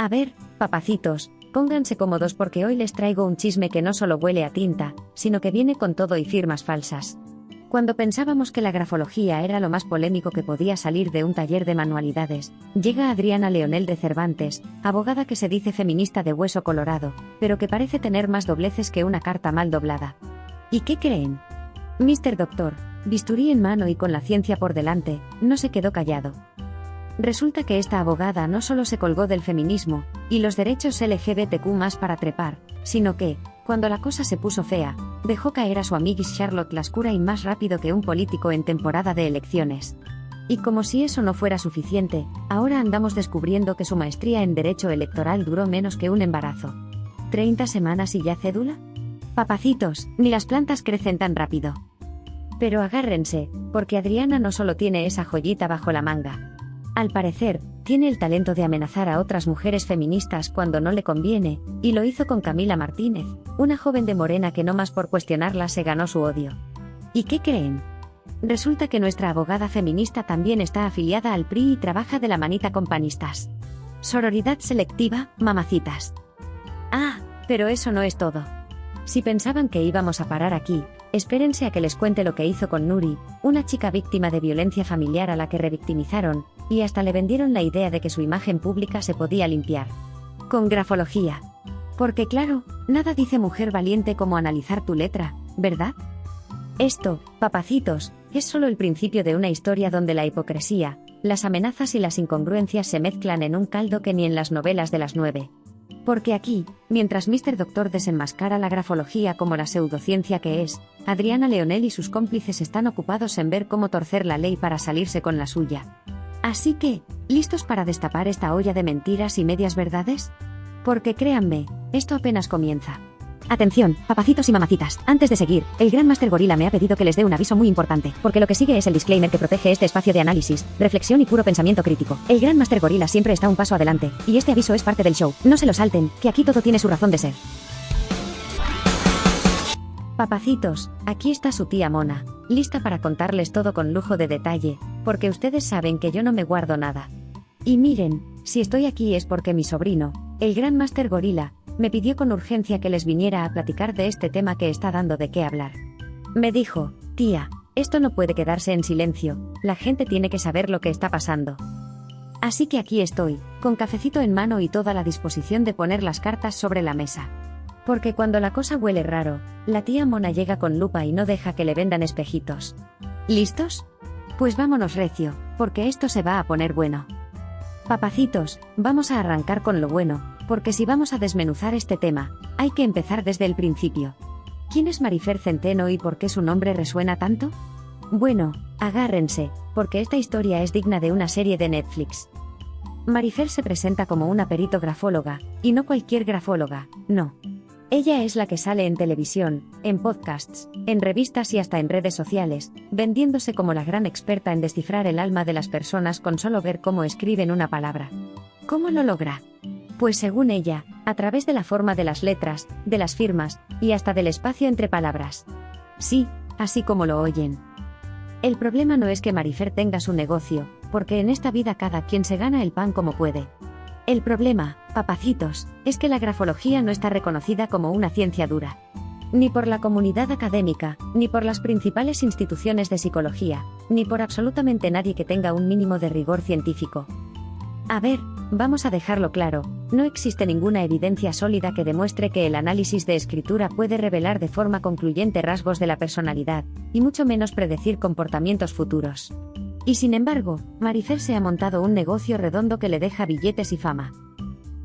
A ver, papacitos, pónganse cómodos porque hoy les traigo un chisme que no solo huele a tinta, sino que viene con todo y firmas falsas. Cuando pensábamos que la grafología era lo más polémico que podía salir de un taller de manualidades, llega Adriana Leonel de Cervantes, abogada que se dice feminista de hueso colorado, pero que parece tener más dobleces que una carta mal doblada. ¿Y qué creen? Mr. Doctor, bisturí en mano y con la ciencia por delante, no se quedó callado. Resulta que esta abogada no solo se colgó del feminismo y los derechos LGBTQ+ para trepar, sino que, cuando la cosa se puso fea, dejó caer a su amiguis Charlotte Lascurain más rápido que un político en temporada de elecciones. Y como si eso no fuera suficiente, ahora andamos descubriendo que su maestría en Derecho Electoral duró menos que un embarazo. ¿30 semanas y ya cédula? Papacitos, ni las plantas crecen tan rápido. Pero agárrense, porque Adriana no solo tiene esa joyita bajo la manga. Al parecer, tiene el talento de amenazar a otras mujeres feministas cuando no le conviene, y lo hizo con Camila Martínez, una joven de Morena que no más por cuestionarla se ganó su odio. ¿Y qué creen? Resulta que nuestra abogada feminista también está afiliada al PRI y trabaja de la manita con panistas. Sororidad selectiva, mamacitas. Ah, pero eso no es todo. Si pensaban que íbamos a parar aquí, espérense a que les cuente lo que hizo con Nuri, una chica víctima de violencia familiar a la que revictimizaron, y hasta le vendieron la idea de que su imagen pública se podía limpiar. Con grafología. Porque claro, nada dice mujer valiente como analizar tu letra, ¿verdad? Esto, papacitos, es solo el principio de una historia donde la hipocresía, las amenazas y las incongruencias se mezclan en un caldo que ni en las novelas de las 9. Porque aquí, mientras Mr. Doctor desenmascara la grafología como la pseudociencia que es, Adriana Leonel y sus cómplices están ocupados en ver cómo torcer la ley para salirse con la suya. Así que, ¿listos para destapar esta olla de mentiras y medias verdades? Porque créanme, esto apenas comienza. Atención, papacitos y mamacitas, antes de seguir, el Gran Master Gorila me ha pedido que les dé un aviso muy importante, porque lo que sigue es el disclaimer que protege este espacio de análisis, reflexión y puro pensamiento crítico. El Gran Master Gorila siempre está un paso adelante, y este aviso es parte del show. No se lo salten, que aquí todo tiene su razón de ser. Papacitos, aquí está su tía Mona, lista para contarles todo con lujo de detalle, porque ustedes saben que yo no me guardo nada. Y miren, si estoy aquí es porque mi sobrino, el Gran Master Gorila, me pidió con urgencia que les viniera a platicar de este tema que está dando de qué hablar. Me dijo, tía, esto no puede quedarse en silencio, la gente tiene que saber lo que está pasando. Así que aquí estoy, con cafecito en mano y toda la disposición de poner las cartas sobre la mesa. Porque cuando la cosa huele raro, la tía Mona llega con lupa y no deja que le vendan espejitos. ¿Listos? Pues vámonos recio, porque esto se va a poner bueno. Papacitos, vamos a arrancar con lo bueno, porque si vamos a desmenuzar este tema, hay que empezar desde el principio. ¿Quién es Marifer Centeno y por qué su nombre resuena tanto? Bueno, agárrense, porque esta historia es digna de una serie de Netflix. Marifer se presenta como una perito grafóloga, y no cualquier grafóloga, no. Ella es la que sale en televisión, en podcasts, en revistas y hasta en redes sociales, vendiéndose como la gran experta en descifrar el alma de las personas con solo ver cómo escriben una palabra. ¿Cómo lo logra? Pues según ella, a través de la forma de las letras, de las firmas, y hasta del espacio entre palabras. Sí, así como lo oyen. El problema no es que Marifer tenga su negocio, porque en esta vida cada quien se gana el pan como puede. El problema, papacitos, es que la grafología no está reconocida como una ciencia dura. Ni por la comunidad académica, ni por las principales instituciones de psicología, ni por absolutamente nadie que tenga un mínimo de rigor científico. A ver, vamos a dejarlo claro, no existe ninguna evidencia sólida que demuestre que el análisis de escritura puede revelar de forma concluyente rasgos de la personalidad, y mucho menos predecir comportamientos futuros. Y sin embargo, Marifer se ha montado un negocio redondo que le deja billetes y fama.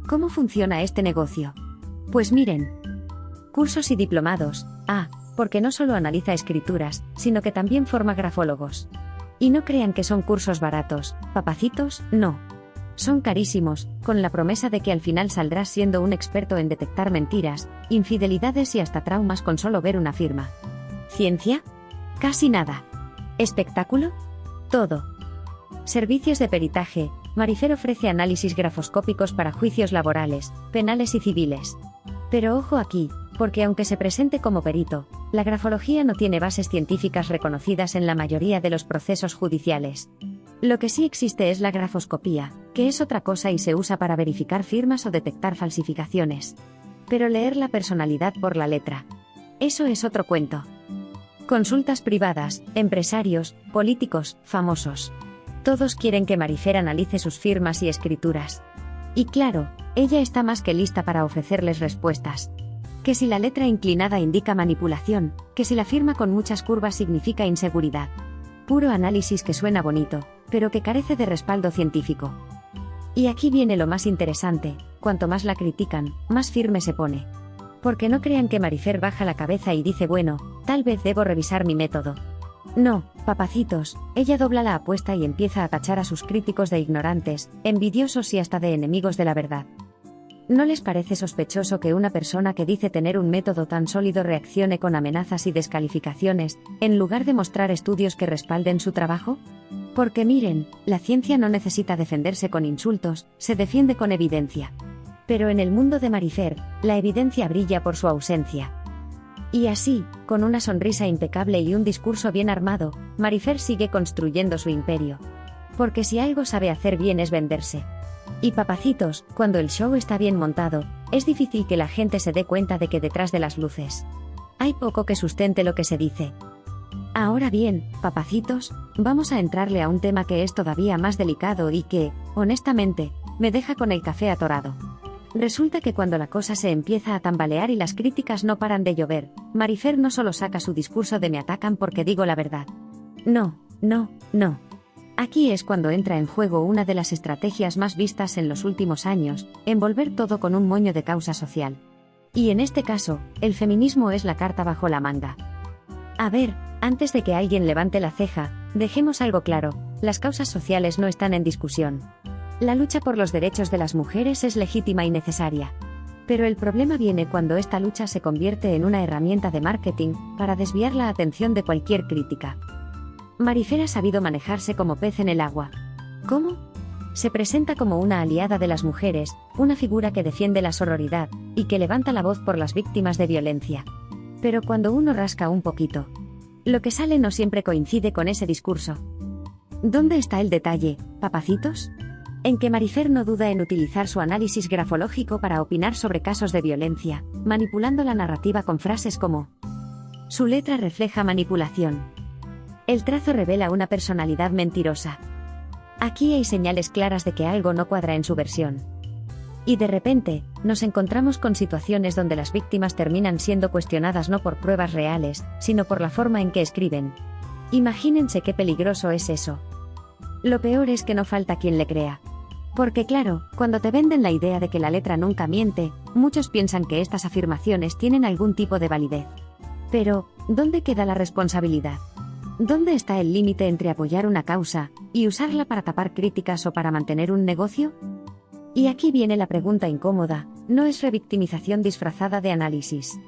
¿Cómo funciona este negocio? Pues miren. Cursos y diplomados, porque no solo analiza escrituras, sino que también forma grafólogos. Y no crean que son cursos baratos, papacitos, no. Son carísimos, con la promesa de que al final saldrás siendo un experto en detectar mentiras, infidelidades y hasta traumas con solo ver una firma. ¿Ciencia? Casi nada. ¿Espectáculo? Todo. Servicios de peritaje. Marifer ofrece análisis grafoscópicos para juicios laborales, penales y civiles. Pero ojo aquí, porque aunque se presente como perito, la grafología no tiene bases científicas reconocidas en la mayoría de los procesos judiciales. Lo que sí existe es la grafoscopía, que es otra cosa y se usa para verificar firmas o detectar falsificaciones. Pero leer la personalidad por la letra, eso es otro cuento. Consultas privadas, empresarios, políticos, famosos. Todos quieren que Marifer analice sus firmas y escrituras. Y claro, ella está más que lista para ofrecerles respuestas. Que si la letra inclinada indica manipulación, que si la firma con muchas curvas significa inseguridad. Puro análisis que suena bonito, pero que carece de respaldo científico. Y aquí viene lo más interesante, cuanto más la critican, más firme se pone. Porque no crean que Marifer baja la cabeza y dice bueno, tal vez debo revisar mi método. No, papacitos, ella dobla la apuesta y empieza a tachar a sus críticos de ignorantes, envidiosos y hasta de enemigos de la verdad. ¿No les parece sospechoso que una persona que dice tener un método tan sólido reaccione con amenazas y descalificaciones, en lugar de mostrar estudios que respalden su trabajo? Porque miren, la ciencia no necesita defenderse con insultos, se defiende con evidencia. Pero en el mundo de Marifer, la evidencia brilla por su ausencia. Y así, con una sonrisa impecable y un discurso bien armado, Marifer sigue construyendo su imperio. Porque si algo sabe hacer bien es venderse. Y papacitos, cuando el show está bien montado, es difícil que la gente se dé cuenta de que detrás de las luces hay poco que sustente lo que se dice. Ahora bien, papacitos, vamos a entrarle a un tema que es todavía más delicado y que, honestamente, me deja con el café atorado. Resulta que cuando la cosa se empieza a tambalear y las críticas no paran de llover, Marifer no solo saca su discurso de me atacan porque digo la verdad. No. Aquí es cuando entra en juego una de las estrategias más vistas en los últimos años, envolver todo con un moño de causa social. Y en este caso, el feminismo es la carta bajo la manga. A ver, antes de que alguien levante la ceja, dejemos algo claro, las causas sociales no están en discusión. La lucha por los derechos de las mujeres es legítima y necesaria. Pero el problema viene cuando esta lucha se convierte en una herramienta de marketing para desviar la atención de cualquier crítica. Marifer ha sabido manejarse como pez en el agua. ¿Cómo? Se presenta como una aliada de las mujeres, una figura que defiende la sororidad, y que levanta la voz por las víctimas de violencia. Pero cuando uno rasca un poquito, lo que sale no siempre coincide con ese discurso. ¿Dónde está el detalle, papacitos? En que Marifer no duda en utilizar su análisis grafológico para opinar sobre casos de violencia, manipulando la narrativa con frases como: su letra refleja manipulación. El trazo revela una personalidad mentirosa. Aquí hay señales claras de que algo no cuadra en su versión. Y de repente, nos encontramos con situaciones donde las víctimas terminan siendo cuestionadas no por pruebas reales, sino por la forma en que escriben. Imagínense qué peligroso es eso. Lo peor es que no falta quien le crea. Porque claro, cuando te venden la idea de que la letra nunca miente, muchos piensan que estas afirmaciones tienen algún tipo de validez. Pero, ¿dónde queda la responsabilidad? ¿Dónde está el límite entre apoyar una causa y usarla para tapar críticas o para mantener un negocio? Y aquí viene la pregunta incómoda, ¿no es revictimización disfrazada de análisis?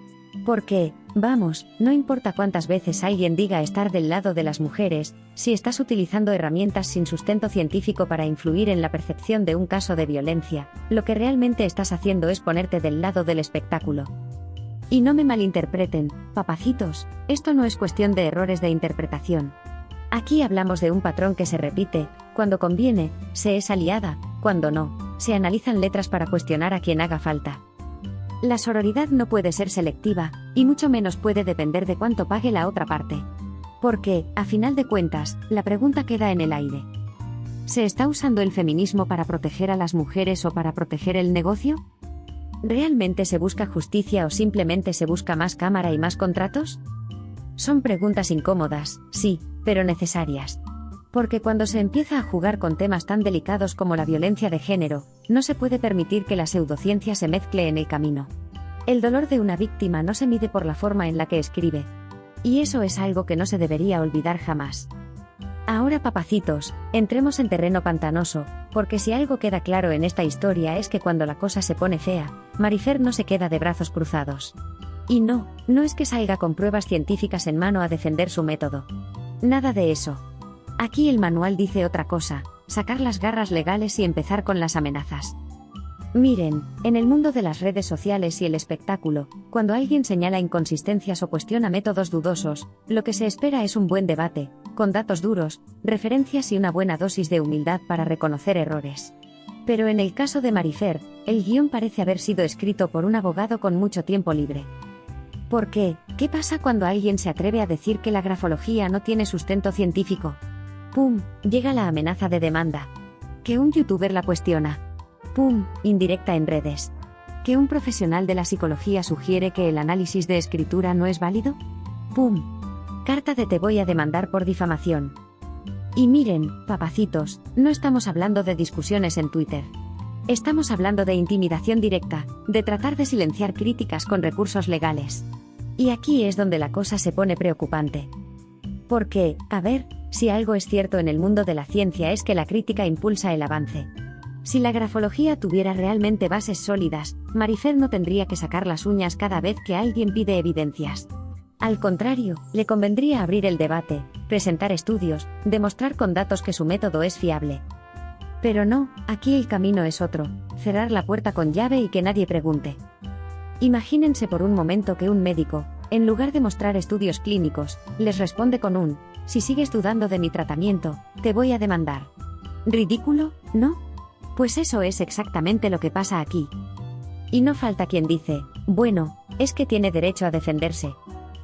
Porque, vamos, no importa cuántas veces alguien diga estar del lado de las mujeres, si estás utilizando herramientas sin sustento científico para influir en la percepción de un caso de violencia, lo que realmente estás haciendo es ponerte del lado del espectáculo. Y no me malinterpreten, papacitos, esto no es cuestión de errores de interpretación. Aquí hablamos de un patrón que se repite, cuando conviene, se es aliada, cuando no, se analizan letras para cuestionar a quien haga falta. La sororidad no puede ser selectiva, y mucho menos puede depender de cuánto pague la otra parte. Porque, a final de cuentas, la pregunta queda en el aire. ¿Se está usando el feminismo para proteger a las mujeres o para proteger el negocio? ¿Realmente se busca justicia o simplemente se busca más cámara y más contratos? Son preguntas incómodas, sí, pero necesarias. Porque cuando se empieza a jugar con temas tan delicados como la violencia de género, no se puede permitir que la pseudociencia se mezcle en el camino. El dolor de una víctima no se mide por la forma en la que escribe. Y eso es algo que no se debería olvidar jamás. Ahora, papacitos, entremos en terreno pantanoso, porque si algo queda claro en esta historia es que cuando la cosa se pone fea, Marifer no se queda de brazos cruzados. Y no es que salga con pruebas científicas en mano a defender su método. Nada de eso. Aquí el manual dice otra cosa, sacar las garras legales y empezar con las amenazas. Miren, en el mundo de las redes sociales y el espectáculo, cuando alguien señala inconsistencias o cuestiona métodos dudosos, lo que se espera es un buen debate, con datos duros, referencias y una buena dosis de humildad para reconocer errores. Pero en el caso de Marifer, el guión parece haber sido escrito por un abogado con mucho tiempo libre. ¿Por qué? ¿Qué pasa cuando alguien se atreve a decir que la grafología no tiene sustento científico? ¡Pum! Llega la amenaza de demanda. Que un youtuber la cuestiona. ¡Pum! Indirecta en redes. ¿Que un profesional de la psicología sugiere que el análisis de escritura no es válido? ¡Pum! Carta de te voy a demandar por difamación. Y miren, papacitos, no estamos hablando de discusiones en Twitter. Estamos hablando de intimidación directa, de tratar de silenciar críticas con recursos legales. Y aquí es donde la cosa se pone preocupante. Porque, a ver, si algo es cierto en el mundo de la ciencia es que la crítica impulsa el avance. Si la grafología tuviera realmente bases sólidas, Marifer no tendría que sacar las uñas cada vez que alguien pide evidencias. Al contrario, le convendría abrir el debate, presentar estudios, demostrar con datos que su método es fiable. Pero no, aquí el camino es otro, cerrar la puerta con llave y que nadie pregunte. Imagínense por un momento que un médico, en lugar de mostrar estudios clínicos, les responde con un, si sigues dudando de mi tratamiento, te voy a demandar. ¿Ridículo, no? Pues eso es exactamente lo que pasa aquí. Y no falta quien dice, bueno, es que tiene derecho a defenderse.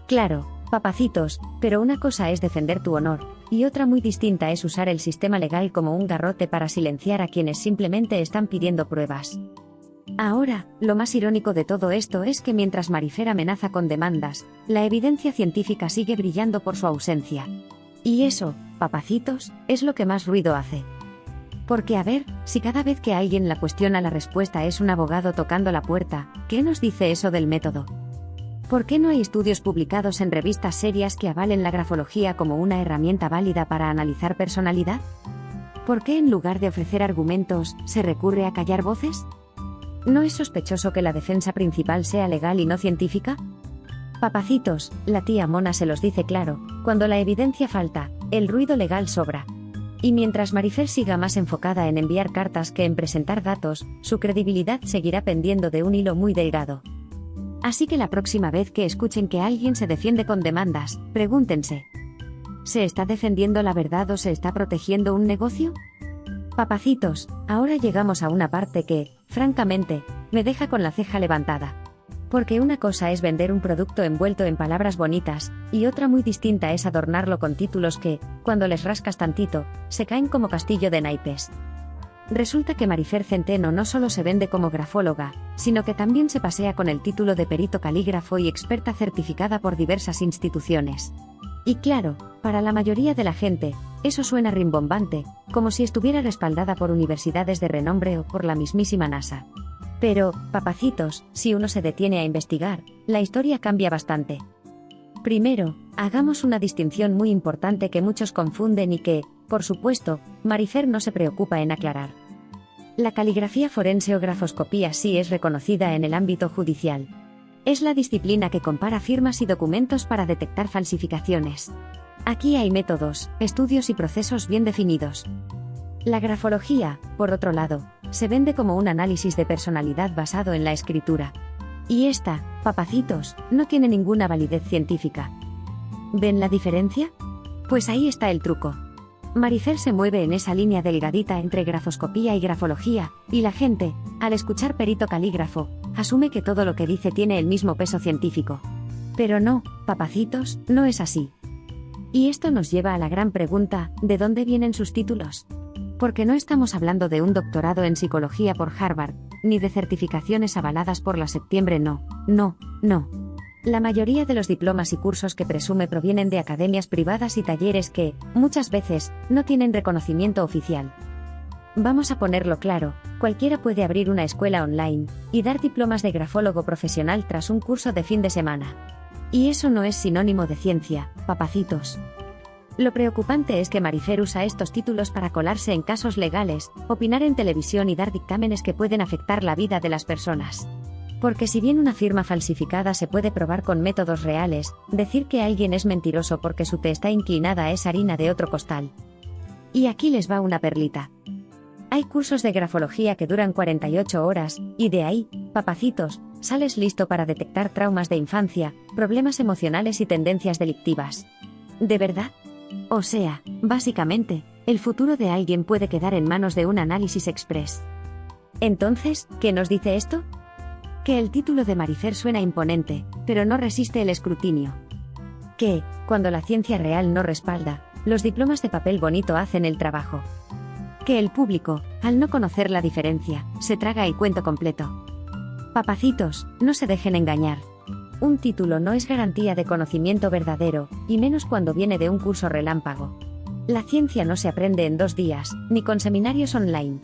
Claro, papacitos, pero una cosa es defender tu honor, y otra muy distinta es usar el sistema legal como un garrote para silenciar a quienes simplemente están pidiendo pruebas. Ahora, lo más irónico de todo esto es que mientras Marifer amenaza con demandas, la evidencia científica sigue brillando por su ausencia. Y eso, papacitos, es lo que más ruido hace. Porque a ver, si cada vez que alguien la cuestiona la respuesta es un abogado tocando la puerta, ¿qué nos dice eso del método? ¿Por qué no hay estudios publicados en revistas serias que avalen la grafología como una herramienta válida para analizar personalidad? ¿Por qué en lugar de ofrecer argumentos, se recurre a callar voces? ¿No es sospechoso que la defensa principal sea legal y no científica? Papacitos, la tía Mona se los dice claro, cuando la evidencia falta, el ruido legal sobra. Y mientras Marifer siga más enfocada en enviar cartas que en presentar datos, su credibilidad seguirá pendiendo de un hilo muy delgado. Así que la próxima vez que escuchen que alguien se defiende con demandas, pregúntense: ¿se está defendiendo la verdad o se está protegiendo un negocio? Papacitos, ahora llegamos a una parte que, francamente, me deja con la ceja levantada. Porque una cosa es vender un producto envuelto en palabras bonitas, y otra muy distinta es adornarlo con títulos que, cuando les rascas tantito, se caen como castillo de naipes. Resulta que Marifer Centeno no solo se vende como grafóloga, sino que también se pasea con el título de perito calígrafo y experta certificada por diversas instituciones. Y claro, para la mayoría de la gente, eso suena rimbombante, como si estuviera respaldada por universidades de renombre o por la mismísima NASA. Pero, papacitos, si uno se detiene a investigar, la historia cambia bastante. Primero, hagamos una distinción muy importante que muchos confunden y que, por supuesto, Marifer no se preocupa en aclarar. La caligrafía forense o grafoscopía sí es reconocida en el ámbito judicial. Es la disciplina que compara firmas y documentos para detectar falsificaciones. Aquí hay métodos, estudios y procesos bien definidos. La grafología, por otro lado, se vende como un análisis de personalidad basado en la escritura. Y esta, papacitos, no tiene ninguna validez científica. ¿Ven la diferencia? Pues ahí está el truco. Marifer se mueve en esa línea delgadita entre grafoscopía y grafología, y la gente, al escuchar perito calígrafo, asume que todo lo que dice tiene el mismo peso científico. Pero no, papacitos, no es así. Y esto nos lleva a la gran pregunta, ¿de dónde vienen sus títulos? Porque no estamos hablando de un doctorado en psicología por Harvard, ni de certificaciones avaladas por la Septiembre no. La mayoría de los diplomas y cursos que presume provienen de academias privadas y talleres que, muchas veces, no tienen reconocimiento oficial. Vamos a ponerlo claro, cualquiera puede abrir una escuela online y dar diplomas de grafólogo profesional tras un curso de fin de semana. Y eso no es sinónimo de ciencia, papacitos. Lo preocupante es que Marifer usa estos títulos para colarse en casos legales, opinar en televisión y dar dictámenes que pueden afectar la vida de las personas. Porque si bien una firma falsificada se puede probar con métodos reales, decir que alguien es mentiroso porque su T está inclinada es harina de otro costal. Y aquí les va una perlita. Hay cursos de grafología que duran 48 horas, y de ahí, papacitos, sales listo para detectar traumas de infancia, problemas emocionales y tendencias delictivas. ¿De verdad? O sea, básicamente, el futuro de alguien puede quedar en manos de un análisis express. Entonces, ¿qué nos dice esto? Que el título de Marifer suena imponente, pero no resiste el escrutinio. Que, cuando la ciencia real no respalda, los diplomas de papel bonito hacen el trabajo. Que el público, al no conocer la diferencia, se traga el cuento completo. Papacitos, no se dejen engañar. Un título no es garantía de conocimiento verdadero, y menos cuando viene de un curso relámpago. La ciencia no se aprende en 2 días, ni con seminarios online.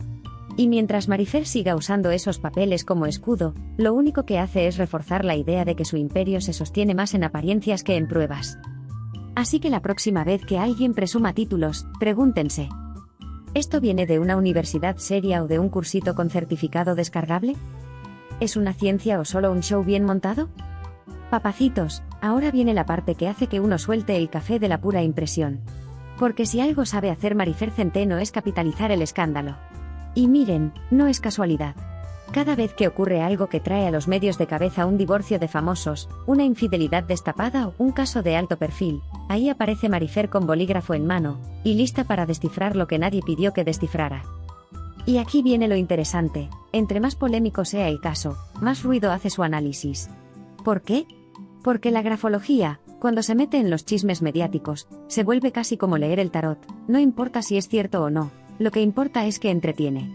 Y mientras Marifer siga usando esos papeles como escudo, lo único que hace es reforzar la idea de que su imperio se sostiene más en apariencias que en pruebas. Así que la próxima vez que alguien presuma títulos, pregúntense: ¿esto viene de una universidad seria o de un cursito con certificado descargable? ¿Es una ciencia o solo un show bien montado? Papacitos, ahora viene la parte que hace que uno suelte el café de la pura impresión. Porque si algo sabe hacer Marifer Centeno es capitalizar el escándalo. Y miren, no es casualidad. Cada vez que ocurre algo que trae a los medios de cabeza un divorcio de famosos, una infidelidad destapada o un caso de alto perfil, ahí aparece Marifer con bolígrafo en mano, y lista para descifrar lo que nadie pidió que descifrara. Y aquí viene lo interesante: entre más polémico sea el caso, más ruido hace su análisis. ¿Por qué? Porque la grafología, cuando se mete en los chismes mediáticos, se vuelve casi como leer el tarot, no importa si es cierto o no, lo que importa es que entretiene.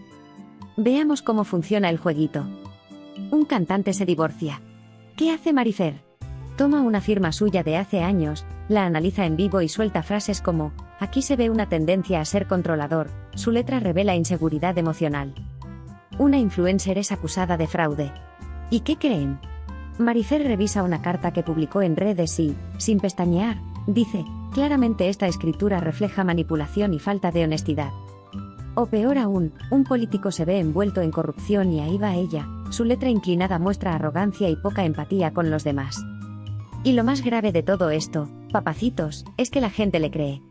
Veamos cómo funciona el jueguito. Un cantante se divorcia. ¿Qué hace Marifer? Toma una firma suya de hace años, la analiza en vivo y suelta frases como: aquí se ve una tendencia a ser controlador, su letra revela inseguridad emocional. Una influencer es acusada de fraude. ¿Y qué creen? Marifer revisa una carta que publicó en redes y, sin pestañear, dice: claramente esta escritura refleja manipulación y falta de honestidad. O peor aún, un político se ve envuelto en corrupción y ahí va ella, su letra inclinada muestra arrogancia y poca empatía con los demás. Y lo más grave de todo esto, papacitos, es que la gente le cree.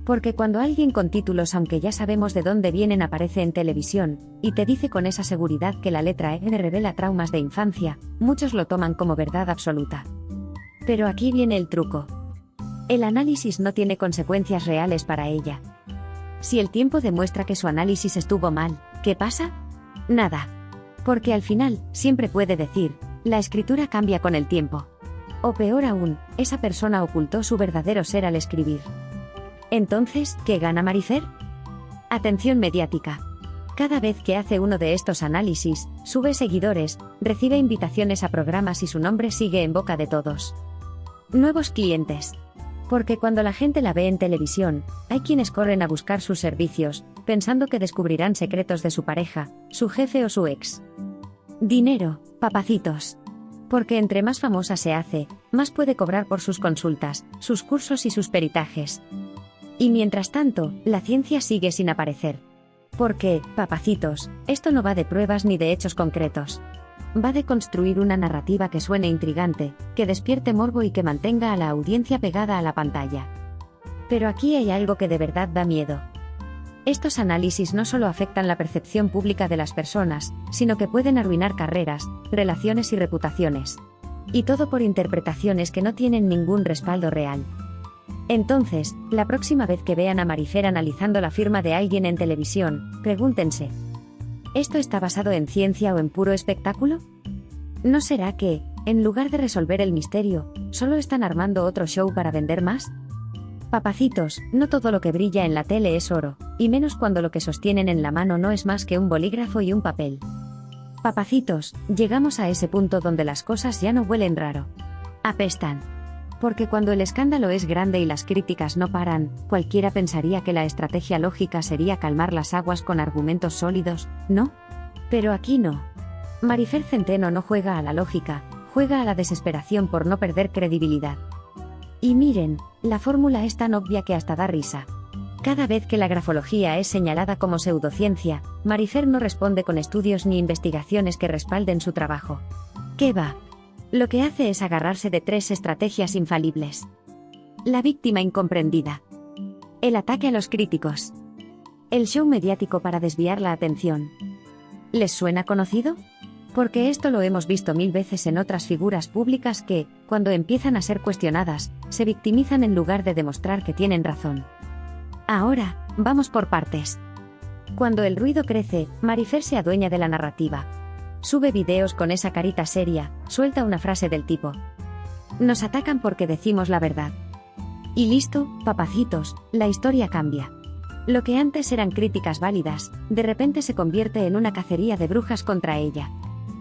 Porque cuando alguien con títulos, aunque ya sabemos de dónde vienen, aparece en televisión, y te dice con esa seguridad que la letra N revela traumas de infancia, muchos lo toman como verdad absoluta. Pero aquí viene el truco. El análisis no tiene consecuencias reales para ella. Si el tiempo demuestra que su análisis estuvo mal, ¿qué pasa? Nada. Porque al final, siempre puede decir: la escritura cambia con el tiempo. O peor aún, esa persona ocultó su verdadero ser al escribir. Entonces, ¿qué gana Marifer? Atención mediática. Cada vez que hace uno de estos análisis, sube seguidores, recibe invitaciones a programas y su nombre sigue en boca de todos. Nuevos clientes. Porque cuando la gente la ve en televisión, hay quienes corren a buscar sus servicios, pensando que descubrirán secretos de su pareja, su jefe o su ex. Dinero, papacitos. Porque entre más famosa se hace, más puede cobrar por sus consultas, sus cursos y sus peritajes. Y mientras tanto, la ciencia sigue sin aparecer. Porque, papacitos, esto no va de pruebas ni de hechos concretos. Va de construir una narrativa que suene intrigante, que despierte morbo y que mantenga a la audiencia pegada a la pantalla. Pero aquí hay algo que de verdad da miedo. Estos análisis no solo afectan la percepción pública de las personas, sino que pueden arruinar carreras, relaciones y reputaciones. Y todo por interpretaciones que no tienen ningún respaldo real. Entonces, la próxima vez que vean a Marifer analizando la firma de alguien en televisión, pregúntense: ¿esto está basado en ciencia o en puro espectáculo? ¿No será que, en lugar de resolver el misterio, solo están armando otro show para vender más? Papacitos, no todo lo que brilla en la tele es oro, y menos cuando lo que sostienen en la mano no es más que un bolígrafo y un papel. Papacitos, llegamos a ese punto donde las cosas ya no huelen raro. Apestan. Porque cuando el escándalo es grande y las críticas no paran, cualquiera pensaría que la estrategia lógica sería calmar las aguas con argumentos sólidos, ¿no? Pero aquí no. Marifer Centeno no juega a la lógica, juega a la desesperación por no perder credibilidad. Y miren, la fórmula es tan obvia que hasta da risa. Cada vez que la grafología es señalada como pseudociencia, Marifer no responde con estudios ni investigaciones que respalden su trabajo. ¿Qué va? Lo que hace es agarrarse de 3 estrategias infalibles. La víctima incomprendida. El ataque a los críticos. El show mediático para desviar la atención. ¿Les suena conocido? Porque esto lo hemos visto 1000 veces en otras figuras públicas que, cuando empiezan a ser cuestionadas, se victimizan en lugar de demostrar que tienen razón. Ahora, vamos por partes. Cuando el ruido crece, Marifer se adueña de la narrativa. Sube videos con esa carita seria, suelta una frase del tipo: nos atacan porque decimos la verdad. Y listo, papacitos, la historia cambia. Lo que antes eran críticas válidas, de repente se convierte en una cacería de brujas contra ella.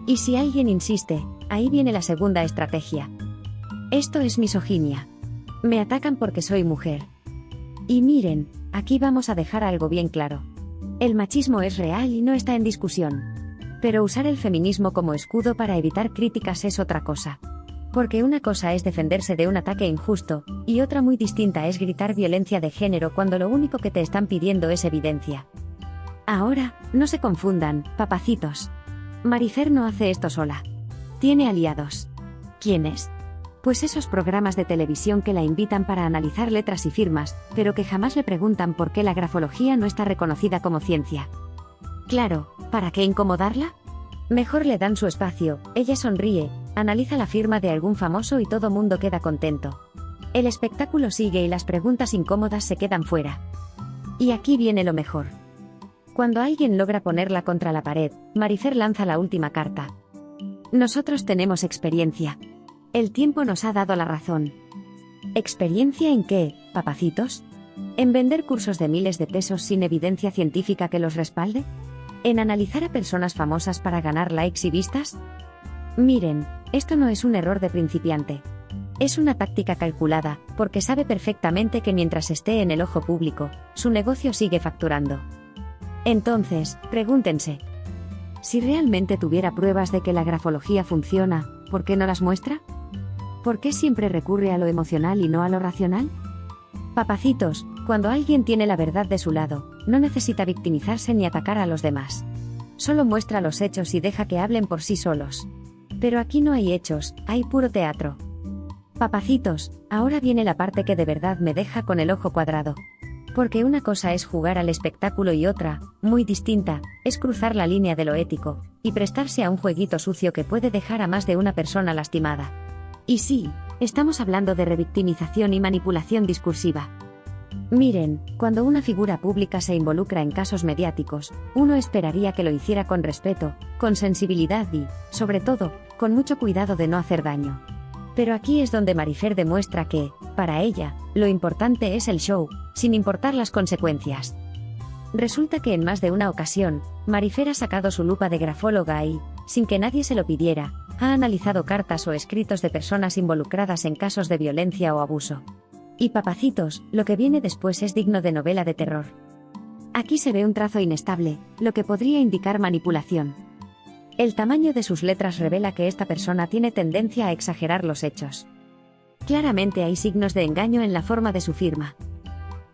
Y si alguien insiste, ahí viene la segunda estrategia. Esto es misoginia. Me atacan porque soy mujer. Y miren, aquí vamos a dejar algo bien claro. El machismo es real y no está en discusión. Pero usar el feminismo como escudo para evitar críticas es otra cosa. Porque una cosa es defenderse de un ataque injusto, y otra muy distinta es gritar violencia de género cuando lo único que te están pidiendo es evidencia. Ahora, no se confundan, papacitos. Marifer no hace esto sola. Tiene aliados. ¿Quiénes? Pues esos programas de televisión que la invitan para analizar letras y firmas, pero que jamás le preguntan por qué la grafología no está reconocida como ciencia. Claro, ¿para qué incomodarla? Mejor le dan su espacio, ella sonríe, analiza la firma de algún famoso y todo mundo queda contento. El espectáculo sigue y las preguntas incómodas se quedan fuera. Y aquí viene lo mejor. Cuando alguien logra ponerla contra la pared, Marifer lanza la última carta. Nosotros tenemos experiencia. El tiempo nos ha dado la razón. ¿Experiencia en qué, papacitos? ¿En vender cursos de miles de pesos sin evidencia científica que los respalde? ¿En analizar a personas famosas para ganar likes y vistas? Miren, esto no es un error de principiante. Es una táctica calculada, porque sabe perfectamente que mientras esté en el ojo público, su negocio sigue facturando. Entonces, pregúntense. Si realmente tuviera pruebas de que la grafología funciona, ¿por qué no las muestra? ¿Por qué siempre recurre a lo emocional y no a lo racional? Papacitos, cuando alguien tiene la verdad de su lado, no necesita victimizarse ni atacar a los demás. Solo muestra los hechos y deja que hablen por sí solos. Pero aquí no hay hechos, hay puro teatro. Papacitos, ahora viene la parte que de verdad me deja con el ojo cuadrado. Porque una cosa es jugar al espectáculo y otra, muy distinta, es cruzar la línea de lo ético, y prestarse a un jueguito sucio que puede dejar a más de una persona lastimada. Y sí, estamos hablando de revictimización y manipulación discursiva. Miren, cuando una figura pública se involucra en casos mediáticos, uno esperaría que lo hiciera con respeto, con sensibilidad y, sobre todo, con mucho cuidado de no hacer daño. Pero aquí es donde Marifer demuestra que, para ella, lo importante es el show, sin importar las consecuencias. Resulta que en más de una ocasión, Marifer ha sacado su lupa de grafóloga y, sin que nadie se lo pidiera, ha analizado cartas o escritos de personas involucradas en casos de violencia o abuso. Y papacitos, lo que viene después es digno de novela de terror. Aquí se ve un trazo inestable, lo que podría indicar manipulación. El tamaño de sus letras revela que esta persona tiene tendencia a exagerar los hechos. Claramente hay signos de engaño en la forma de su firma.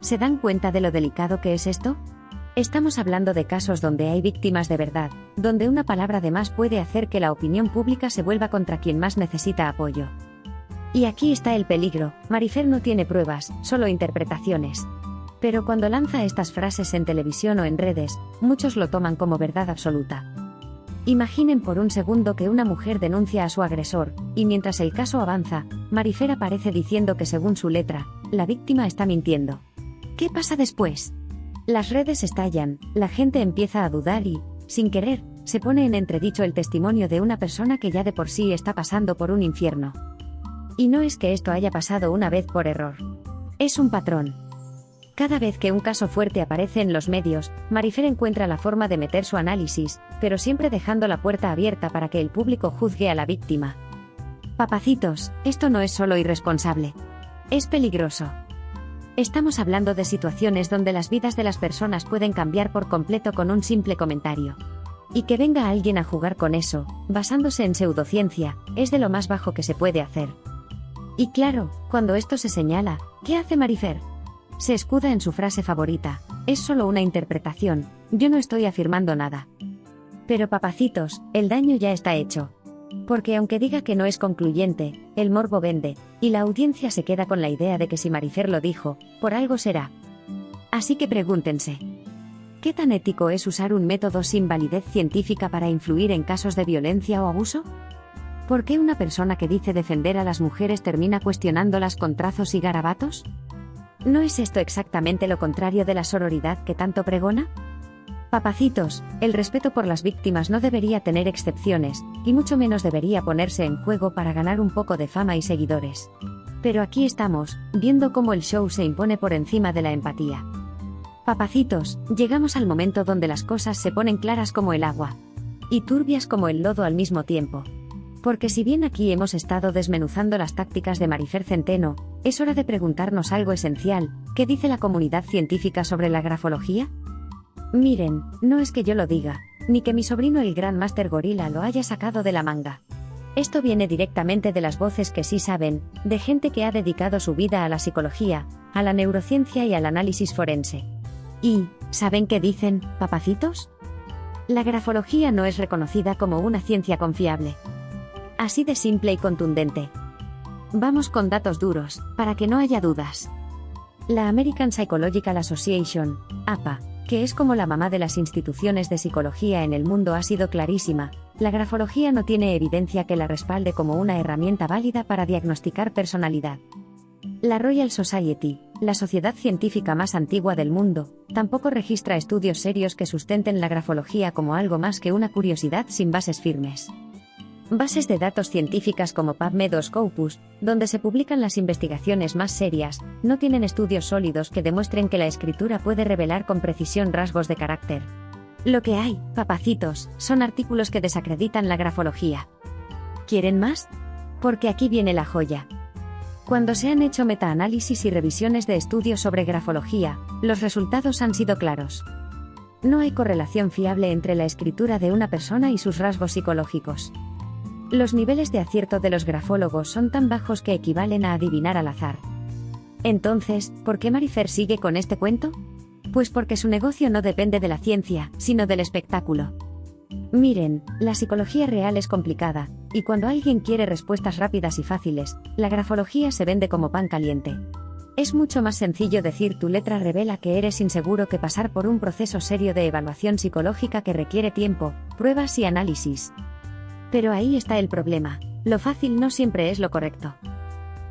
¿Se dan cuenta de lo delicado que es esto? Estamos hablando de casos donde hay víctimas de verdad, donde una palabra de más puede hacer que la opinión pública se vuelva contra quien más necesita apoyo. Y aquí está el peligro, Marifer no tiene pruebas, solo interpretaciones. Pero cuando lanza estas frases en televisión o en redes, muchos lo toman como verdad absoluta. Imaginen por un segundo que una mujer denuncia a su agresor, y mientras el caso avanza, Marifer aparece diciendo que según su letra, la víctima está mintiendo. ¿Qué pasa después? Las redes estallan, la gente empieza a dudar y, sin querer, se pone en entredicho el testimonio de una persona que ya de por sí está pasando por un infierno. Y no es que esto haya pasado una vez por error. Es un patrón. Cada vez que un caso fuerte aparece en los medios, Marifer encuentra la forma de meter su análisis, pero siempre dejando la puerta abierta para que el público juzgue a la víctima. Papacitos, esto no es solo irresponsable. Es peligroso. Estamos hablando de situaciones donde las vidas de las personas pueden cambiar por completo con un simple comentario. Y que venga alguien a jugar con eso, basándose en pseudociencia, es de lo más bajo que se puede hacer. Y claro, cuando esto se señala, ¿qué hace Marifer? Se escuda en su frase favorita: es solo una interpretación, yo no estoy afirmando nada. Pero papacitos, el daño ya está hecho. Porque aunque diga que no es concluyente, el morbo vende, y la audiencia se queda con la idea de que si Marifer lo dijo, por algo será. Así que pregúntense: ¿qué tan ético es usar un método sin validez científica para influir en casos de violencia o abuso? ¿Por qué una persona que dice defender a las mujeres termina cuestionándolas con trazos y garabatos? ¿No es esto exactamente lo contrario de la sororidad que tanto pregona? Papacitos, el respeto por las víctimas no debería tener excepciones, y mucho menos debería ponerse en juego para ganar un poco de fama y seguidores. Pero aquí estamos, viendo cómo el show se impone por encima de la empatía. Papacitos, llegamos al momento donde las cosas se ponen claras como el agua. Y turbias como el lodo al mismo tiempo. Porque si bien aquí hemos estado desmenuzando las tácticas de Marifer Centeno, es hora de preguntarnos algo esencial: ¿qué dice la comunidad científica sobre la grafología? Miren, no es que yo lo diga, ni que mi sobrino el gran Master Gorila lo haya sacado de la manga. Esto viene directamente de las voces que sí saben, de gente que ha dedicado su vida a la psicología, a la neurociencia y al análisis forense. ¿Y saben qué dicen, papacitos? La grafología no es reconocida como una ciencia confiable. Así de simple y contundente. Vamos con datos duros, para que no haya dudas. La American Psychological Association, APA, que es como la mamá de las instituciones de psicología en el mundo, ha sido clarísima: la grafología no tiene evidencia que la respalde como una herramienta válida para diagnosticar personalidad. La Royal Society, la sociedad científica más antigua del mundo, tampoco registra estudios serios que sustenten la grafología como algo más que una curiosidad sin bases firmes. Bases de datos científicas como PubMed o Scopus, donde se publican las investigaciones más serias, no tienen estudios sólidos que demuestren que la escritura puede revelar con precisión rasgos de carácter. Lo que hay, papacitos, son artículos que desacreditan la grafología. ¿Quieren más? Porque aquí viene la joya. Cuando se han hecho metaanálisis y revisiones de estudios sobre grafología, los resultados han sido claros. No hay correlación fiable entre la escritura de una persona y sus rasgos psicológicos. Los niveles de acierto de los grafólogos son tan bajos que equivalen a adivinar al azar. Entonces, ¿por qué Marifer sigue con este cuento? Pues porque su negocio no depende de la ciencia, sino del espectáculo. Miren, la psicología real es complicada, y cuando alguien quiere respuestas rápidas y fáciles, la grafología se vende como pan caliente. Es mucho más sencillo decir tu letra revela que eres inseguro que pasar por un proceso serio de evaluación psicológica que requiere tiempo, pruebas y análisis. Pero ahí está el problema: lo fácil no siempre es lo correcto.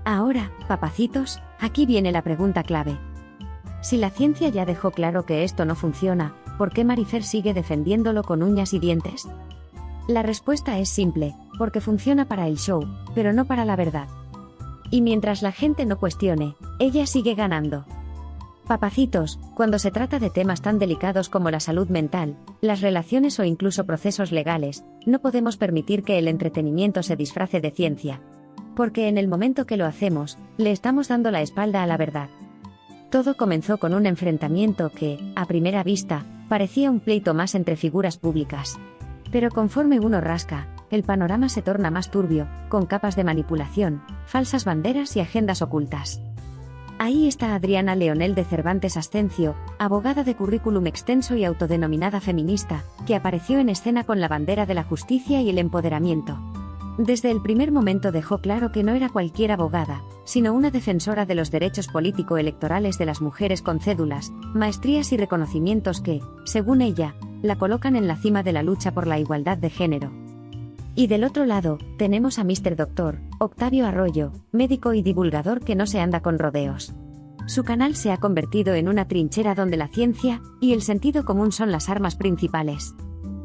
Ahora, papacitos, aquí viene la pregunta clave. Si la ciencia ya dejó claro que esto no funciona, ¿por qué Marifer sigue defendiéndolo con uñas y dientes? La respuesta es simple: porque funciona para el show, pero no para la verdad. Y mientras la gente no cuestione, ella sigue ganando. Papacitos, cuando se trata de temas tan delicados como la salud mental, las relaciones o incluso procesos legales, no podemos permitir que el entretenimiento se disfrace de ciencia. Porque en el momento que lo hacemos, le estamos dando la espalda a la verdad. Todo comenzó con un enfrentamiento que, a primera vista, parecía un pleito más entre figuras públicas. Pero conforme uno rasca, el panorama se torna más turbio, con capas de manipulación, falsas banderas y agendas ocultas. Ahí está Adriana Leonel de Cervantes Ascencio, abogada de currículum extenso y autodenominada feminista, que apareció en escena con la bandera de la justicia y el empoderamiento. Desde el primer momento dejó claro que no era cualquier abogada, sino una defensora de los derechos político-electorales de las mujeres con cédulas, maestrías y reconocimientos que, según ella, la colocan en la cima de la lucha por la igualdad de género. Y del otro lado, tenemos a Mr. Doctor, Octavio Arroyo, médico y divulgador que no se anda con rodeos. Su canal se ha convertido en una trinchera donde la ciencia y el sentido común son las armas principales.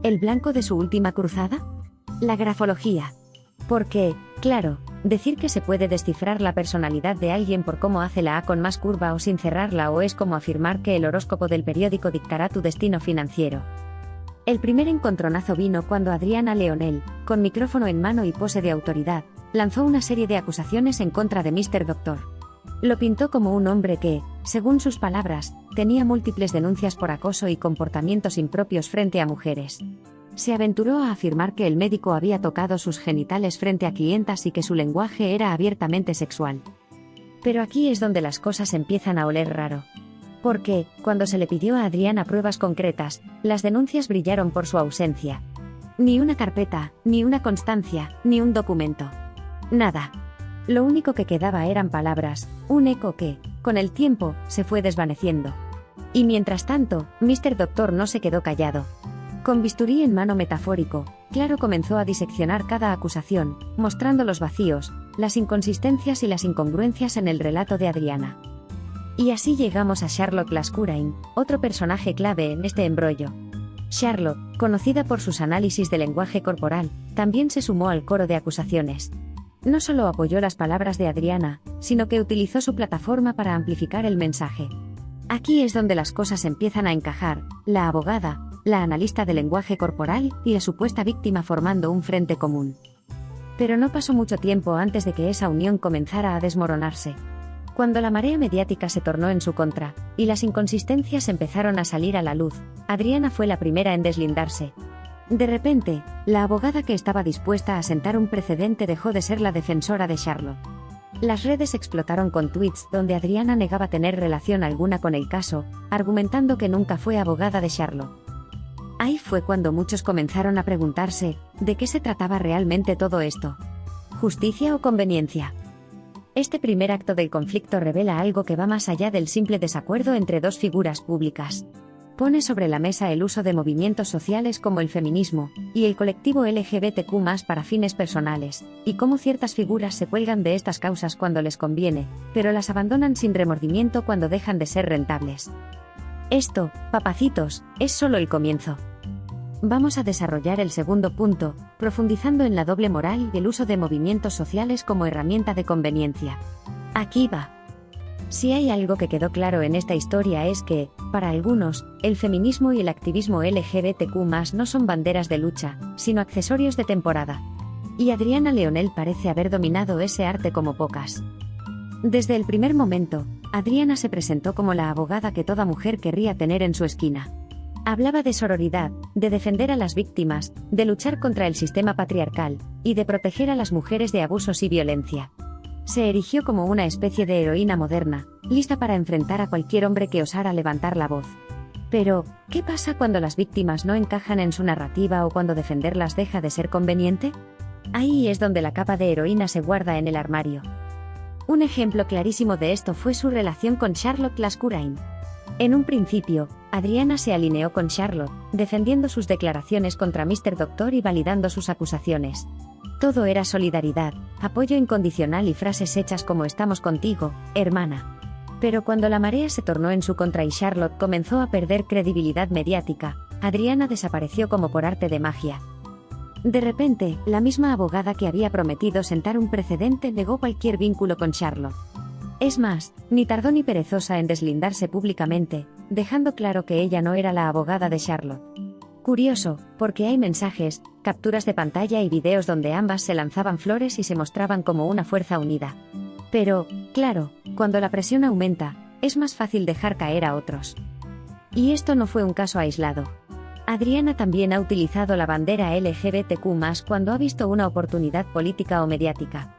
¿El blanco de su última cruzada? La grafología. Porque, claro, decir que se puede descifrar la personalidad de alguien por cómo hace la A con más curva o sin cerrarla, o es como afirmar que el horóscopo del periódico dictará tu destino financiero. El primer encontronazo vino cuando Adriana Leonel, con micrófono en mano y pose de autoridad, lanzó una serie de acusaciones en contra de Mr. Doctor. Lo pintó como un hombre que, según sus palabras, tenía múltiples denuncias por acoso y comportamientos impropios frente a mujeres. Se aventuró a afirmar que el médico había tocado sus genitales frente a clientas y que su lenguaje era abiertamente sexual. Pero aquí es donde las cosas empiezan a oler raro. Porque, cuando se le pidió a Adriana pruebas concretas, las denuncias brillaron por su ausencia. Ni una carpeta, ni una constancia, ni un documento. Nada. Lo único que quedaba eran palabras, un eco que, con el tiempo, se fue desvaneciendo. Y mientras tanto, Mr. Doctor no se quedó callado. Con bisturí en mano metafórico, Claro comenzó a diseccionar cada acusación, mostrando los vacíos, las inconsistencias y las incongruencias en el relato de Adriana. Y así llegamos a Charlotte Lascurain, otro personaje clave en este embrollo. Charlotte, conocida por sus análisis de lenguaje corporal, también se sumó al coro de acusaciones. No solo apoyó las palabras de Adriana, sino que utilizó su plataforma para amplificar el mensaje. Aquí es donde las cosas empiezan a encajar: la abogada, la analista de lenguaje corporal y la supuesta víctima formando un frente común. Pero no pasó mucho tiempo antes de que esa unión comenzara a desmoronarse. Cuando la marea mediática se tornó en su contra, y las inconsistencias empezaron a salir a la luz, Adriana fue la primera en deslindarse. De repente, la abogada que estaba dispuesta a sentar un precedente dejó de ser la defensora de Charlotte. Las redes explotaron con tweets donde Adriana negaba tener relación alguna con el caso, argumentando que nunca fue abogada de Charlotte. Ahí fue cuando muchos comenzaron a preguntarse, ¿de qué se trataba realmente todo esto? ¿Justicia o conveniencia? Este primer acto del conflicto revela algo que va más allá del simple desacuerdo entre dos figuras públicas. Pone sobre la mesa el uso de movimientos sociales como el feminismo y el colectivo LGBTQ+ para fines personales, y cómo ciertas figuras se cuelgan de estas causas cuando les conviene, pero las abandonan sin remordimiento cuando dejan de ser rentables. Esto, papacitos, es solo el comienzo. Vamos a desarrollar el segundo punto, profundizando en la doble moral y el uso de movimientos sociales como herramienta de conveniencia. Aquí va. Si hay algo que quedó claro en esta historia es que, para algunos, el feminismo y el activismo LGBTQ+ no son banderas de lucha, sino accesorios de temporada. Y Adriana Leonel parece haber dominado ese arte como pocas. Desde el primer momento, Adriana se presentó como la abogada que toda mujer querría tener en su esquina. Hablaba de sororidad, de defender a las víctimas, de luchar contra el sistema patriarcal, y de proteger a las mujeres de abusos y violencia. Se erigió como una especie de heroína moderna, lista para enfrentar a cualquier hombre que osara levantar la voz. Pero, ¿qué pasa cuando las víctimas no encajan en su narrativa o cuando defenderlas deja de ser conveniente? Ahí es donde la capa de heroína se guarda en el armario. Un ejemplo clarísimo de esto fue su relación con Charlotte Lascurain. En un principio, Adriana se alineó con Charlotte, defendiendo sus declaraciones contra Mr. Doctor y validando sus acusaciones. Todo era solidaridad, apoyo incondicional y frases hechas como "estamos contigo, hermana". Pero cuando la marea se tornó en su contra y Charlotte comenzó a perder credibilidad mediática, Adriana desapareció como por arte de magia. De repente, la misma abogada que había prometido sentar un precedente negó cualquier vínculo con Charlotte. Es más, ni tardó ni perezosa en deslindarse públicamente, dejando claro que ella no era la abogada de Charlotte. Curioso, porque hay mensajes, capturas de pantalla y videos donde ambas se lanzaban flores y se mostraban como una fuerza unida. Pero, claro, cuando la presión aumenta, es más fácil dejar caer a otros. Y esto no fue un caso aislado. Adriana también ha utilizado la bandera LGBTQ+ cuando ha visto una oportunidad política o mediática.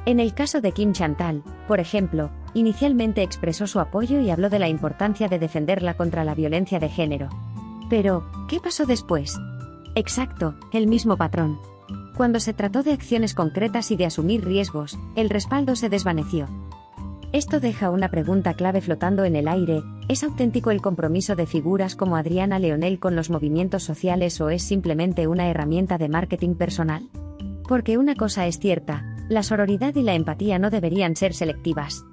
En el caso de Kim Chantal, por ejemplo, inicialmente expresó su apoyo y habló de la importancia de defenderla contra la violencia de género. Pero, ¿qué pasó después? Exacto, el mismo patrón. Cuando se trató de acciones concretas y de asumir riesgos, el respaldo se desvaneció. Esto deja una pregunta clave flotando en el aire: ¿es auténtico el compromiso de figuras como Adriana Leonel con los movimientos sociales o es simplemente una herramienta de marketing personal? Porque una cosa es cierta: la sororidad y la empatía no deberían ser selectivas.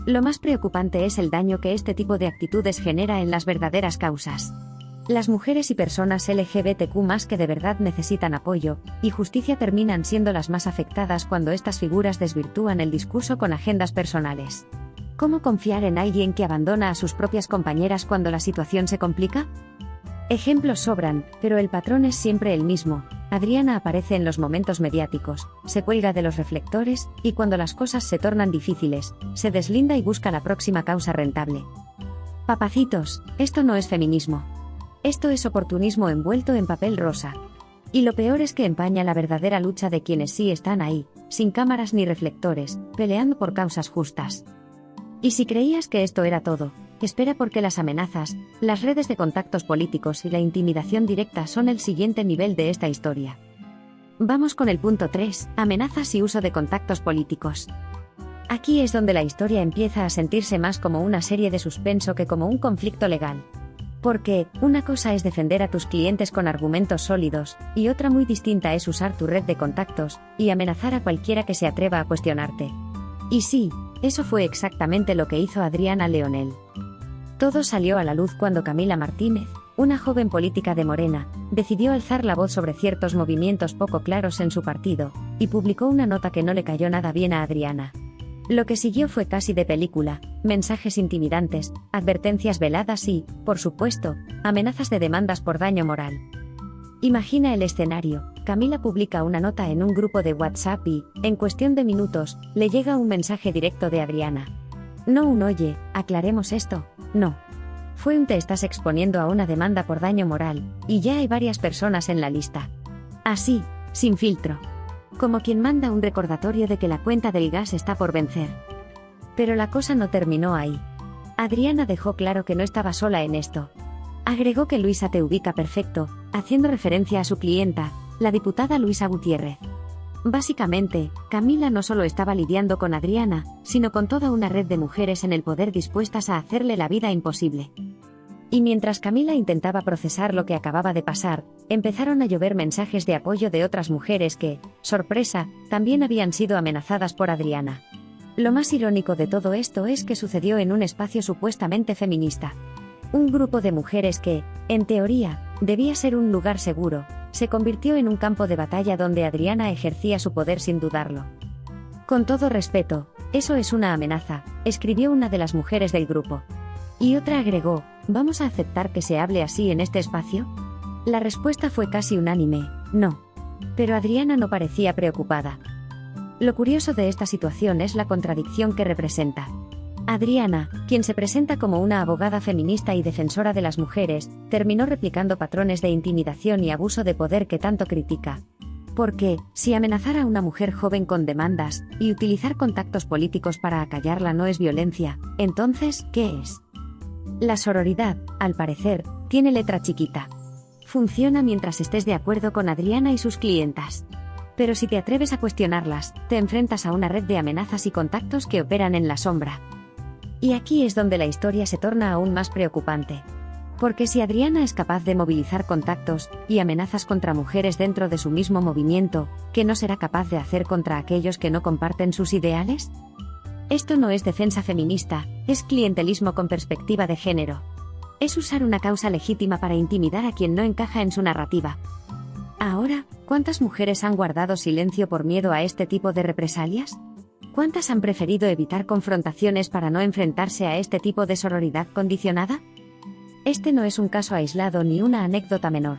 Lo más preocupante es el daño que este tipo de actitudes genera en las verdaderas causas. Las mujeres y personas LGBTQ+ que de verdad necesitan apoyo y justicia terminan siendo las más afectadas cuando estas figuras desvirtúan el discurso con agendas personales. ¿Cómo confiar en alguien que abandona a sus propias compañeras cuando la situación se complica? Ejemplos sobran, pero el patrón es siempre el mismo. Adriana aparece en los momentos mediáticos, se cuelga de los reflectores, y cuando las cosas se tornan difíciles, se deslinda y busca la próxima causa rentable. Papacitos, esto no es feminismo. Esto es oportunismo envuelto en papel rosa. Y lo peor es que empaña la verdadera lucha de quienes sí están ahí, sin cámaras ni reflectores, peleando por causas justas. Y si creías que esto era todo, espera, porque las amenazas, las redes de contactos políticos y la intimidación directa son el siguiente nivel de esta historia. Vamos con el punto 3, amenazas y uso de contactos políticos. Aquí es donde la historia empieza a sentirse más como una serie de suspenso que como un conflicto legal. Porque, una cosa es defender a tus clientes con argumentos sólidos, y otra muy distinta es usar tu red de contactos y amenazar a cualquiera que se atreva a cuestionarte. Y sí, eso fue exactamente lo que hizo Adriana Leonel. Todo salió a la luz cuando Camila Martínez, una joven política de Morena, decidió alzar la voz sobre ciertos movimientos poco claros en su partido, y publicó una nota que no le cayó nada bien a Adriana. Lo que siguió fue casi de película: mensajes intimidantes, advertencias veladas y, por supuesto, amenazas de demandas por daño moral. Imagina el escenario: Camila publica una nota en un grupo de WhatsApp y, en cuestión de minutos, le llega un mensaje directo de Adriana. No un oye, aclaremos esto, no. Fue un te estás exponiendo a una demanda por daño moral, y ya hay varias personas en la lista. Así, sin filtro. Como quien manda un recordatorio de que la cuenta del gas está por vencer. Pero la cosa no terminó ahí. Adriana dejó claro que no estaba sola en esto. Agregó que Luisa te ubica perfecto, haciendo referencia a su clienta, la diputada Luisa Gutiérrez. Básicamente, Camila no solo estaba lidiando con Adriana, sino con toda una red de mujeres en el poder dispuestas a hacerle la vida imposible. Y mientras Camila intentaba procesar lo que acababa de pasar, empezaron a llover mensajes de apoyo de otras mujeres que, sorpresa, también habían sido amenazadas por Adriana. Lo más irónico de todo esto es que sucedió en un espacio supuestamente feminista. Un grupo de mujeres que, en teoría, debía ser un lugar seguro, se convirtió en un campo de batalla donde Adriana ejercía su poder sin dudarlo. Con todo respeto, eso es una amenaza, escribió una de las mujeres del grupo. Y otra agregó: ¿vamos a aceptar que se hable así en este espacio? La respuesta fue casi unánime: no. Pero Adriana no parecía preocupada. Lo curioso de esta situación es la contradicción que representa. Adriana, quien se presenta como una abogada feminista y defensora de las mujeres, terminó replicando patrones de intimidación y abuso de poder que tanto critica. Porque, si amenazar a una mujer joven con demandas, y utilizar contactos políticos para acallarla no es violencia, entonces, ¿qué es? La sororidad, al parecer, tiene letra chiquita. Funciona mientras estés de acuerdo con Adriana y sus clientas. Pero si te atreves a cuestionarlas, te enfrentas a una red de amenazas y contactos que operan en la sombra. Y aquí es donde la historia se torna aún más preocupante. Porque si Adriana es capaz de movilizar contactos y amenazas contra mujeres dentro de su mismo movimiento, ¿qué no será capaz de hacer contra aquellos que no comparten sus ideales? Esto no es defensa feminista, es clientelismo con perspectiva de género. Es usar una causa legítima para intimidar a quien no encaja en su narrativa. Ahora, ¿cuántas mujeres han guardado silencio por miedo a este tipo de represalias? ¿Cuántas han preferido evitar confrontaciones para no enfrentarse a este tipo de sororidad condicionada? Este no es un caso aislado ni una anécdota menor.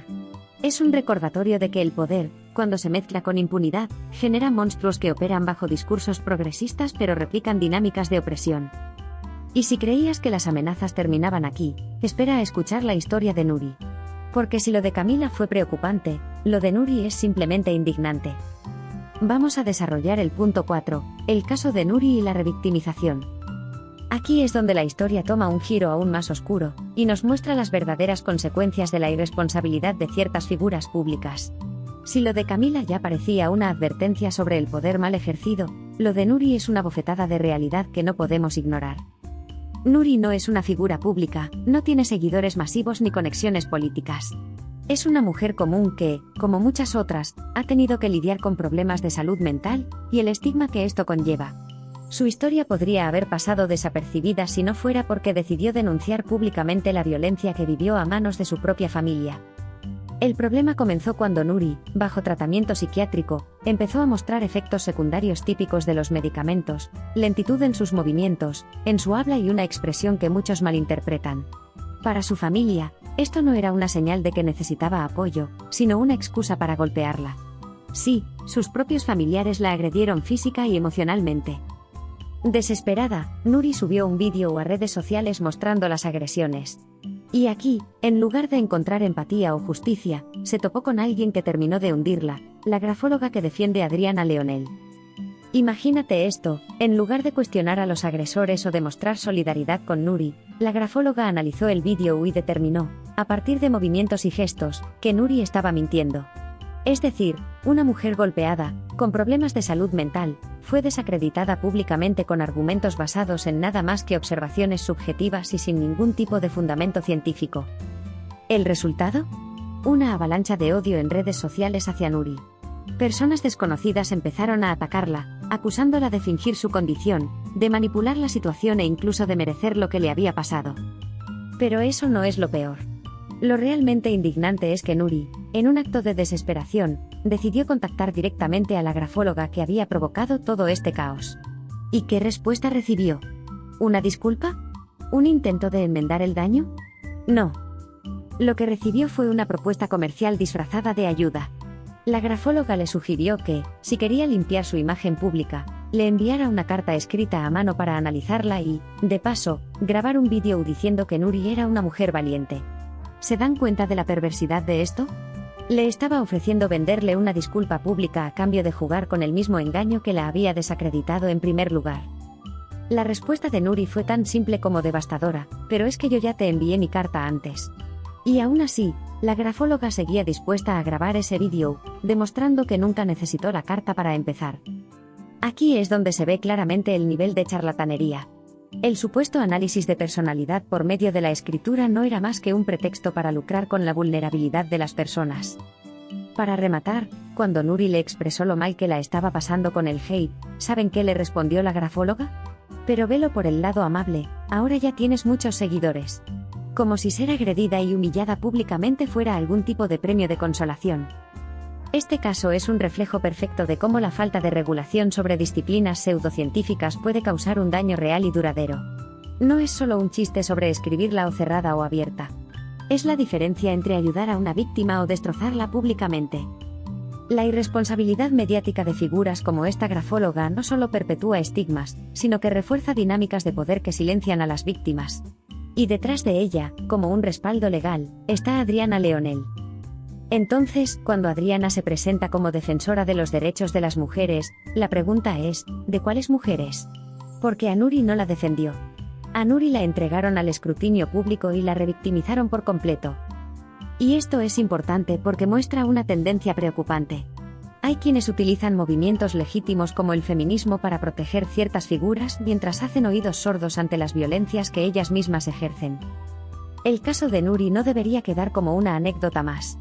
Es un recordatorio de que el poder, cuando se mezcla con impunidad, genera monstruos que operan bajo discursos progresistas pero replican dinámicas de opresión. Y si creías que las amenazas terminaban aquí, espera a escuchar la historia de Nuri. Porque si lo de Camila fue preocupante, lo de Nuri es simplemente indignante. Vamos a desarrollar el punto 4, el caso de Nuri y la revictimización. Aquí es donde la historia toma un giro aún más oscuro, y nos muestra las verdaderas consecuencias de la irresponsabilidad de ciertas figuras públicas. Si lo de Camila ya parecía una advertencia sobre el poder mal ejercido, lo de Nuri es una bofetada de realidad que no podemos ignorar. Nuri no es una figura pública, no tiene seguidores masivos ni conexiones políticas. Es una mujer común que, como muchas otras, ha tenido que lidiar con problemas de salud mental y el estigma que esto conlleva. Su historia podría haber pasado desapercibida si no fuera porque decidió denunciar públicamente la violencia que vivió a manos de su propia familia. El problema comenzó cuando Nuri, bajo tratamiento psiquiátrico, empezó a mostrar efectos secundarios típicos de los medicamentos, lentitud en sus movimientos, en su habla y una expresión que muchos malinterpretan. Para su familia, esto no era una señal de que necesitaba apoyo, sino una excusa para golpearla. Sí, sus propios familiares la agredieron física y emocionalmente. Desesperada, Nuri subió un vídeo a redes sociales mostrando las agresiones. Y aquí, en lugar de encontrar empatía o justicia, se topó con alguien que terminó de hundirla, la grafóloga que defiende a Adriana Leonel. Imagínate esto: en lugar de cuestionar a los agresores o demostrar solidaridad con Nuri, la grafóloga analizó el vídeo y determinó, a partir de movimientos y gestos, que Nuri estaba mintiendo. Es decir, una mujer golpeada, con problemas de salud mental, fue desacreditada públicamente con argumentos basados en nada más que observaciones subjetivas y sin ningún tipo de fundamento científico. ¿El resultado? Una avalancha de odio en redes sociales hacia Nuri. Personas desconocidas empezaron a atacarla, acusándola de fingir su condición, de manipular la situación e incluso de merecer lo que le había pasado. Pero eso no es lo peor. Lo realmente indignante es que Nuri, en un acto de desesperación, decidió contactar directamente a la grafóloga que había provocado todo este caos. ¿Y qué respuesta recibió? ¿Una disculpa? ¿Un intento de enmendar el daño? No. Lo que recibió fue una propuesta comercial disfrazada de ayuda. La grafóloga le sugirió que, si quería limpiar su imagen pública, le enviara una carta escrita a mano para analizarla y, de paso, grabar un vídeo diciendo que Nuri era una mujer valiente. ¿Se dan cuenta de la perversidad de esto? Le estaba ofreciendo venderle una disculpa pública a cambio de jugar con el mismo engaño que la había desacreditado en primer lugar. La respuesta de Nuri fue tan simple como devastadora, pero es que yo ya te envié mi carta antes. Y aún así, la grafóloga seguía dispuesta a grabar ese vídeo, demostrando que nunca necesitó la carta para empezar. Aquí es donde se ve claramente el nivel de charlatanería. El supuesto análisis de personalidad por medio de la escritura no era más que un pretexto para lucrar con la vulnerabilidad de las personas. Para rematar, cuando Nuri le expresó lo mal que la estaba pasando con el hate, ¿saben qué le respondió la grafóloga? Pero velo por el lado amable, ahora ya tienes muchos seguidores. Como si ser agredida y humillada públicamente fuera algún tipo de premio de consolación. Este caso es un reflejo perfecto de cómo la falta de regulación sobre disciplinas pseudocientíficas puede causar un daño real y duradero. No es solo un chiste sobre escribirla o cerrada o abierta. Es la diferencia entre ayudar a una víctima o destrozarla públicamente. La irresponsabilidad mediática de figuras como esta grafóloga no solo perpetúa estigmas, sino que refuerza dinámicas de poder que silencian a las víctimas. Y detrás de ella, como un respaldo legal, está Adriana Leonel. Entonces, cuando Adriana se presenta como defensora de los derechos de las mujeres, la pregunta es, ¿de cuáles mujeres? Porque a Nuri no la defendió. A Nuri la entregaron al escrutinio público y la revictimizaron por completo. Y esto es importante porque muestra una tendencia preocupante. Hay quienes utilizan movimientos legítimos como el feminismo para proteger ciertas figuras mientras hacen oídos sordos ante las violencias que ellas mismas ejercen. El caso de Nuri no debería quedar como una anécdota más.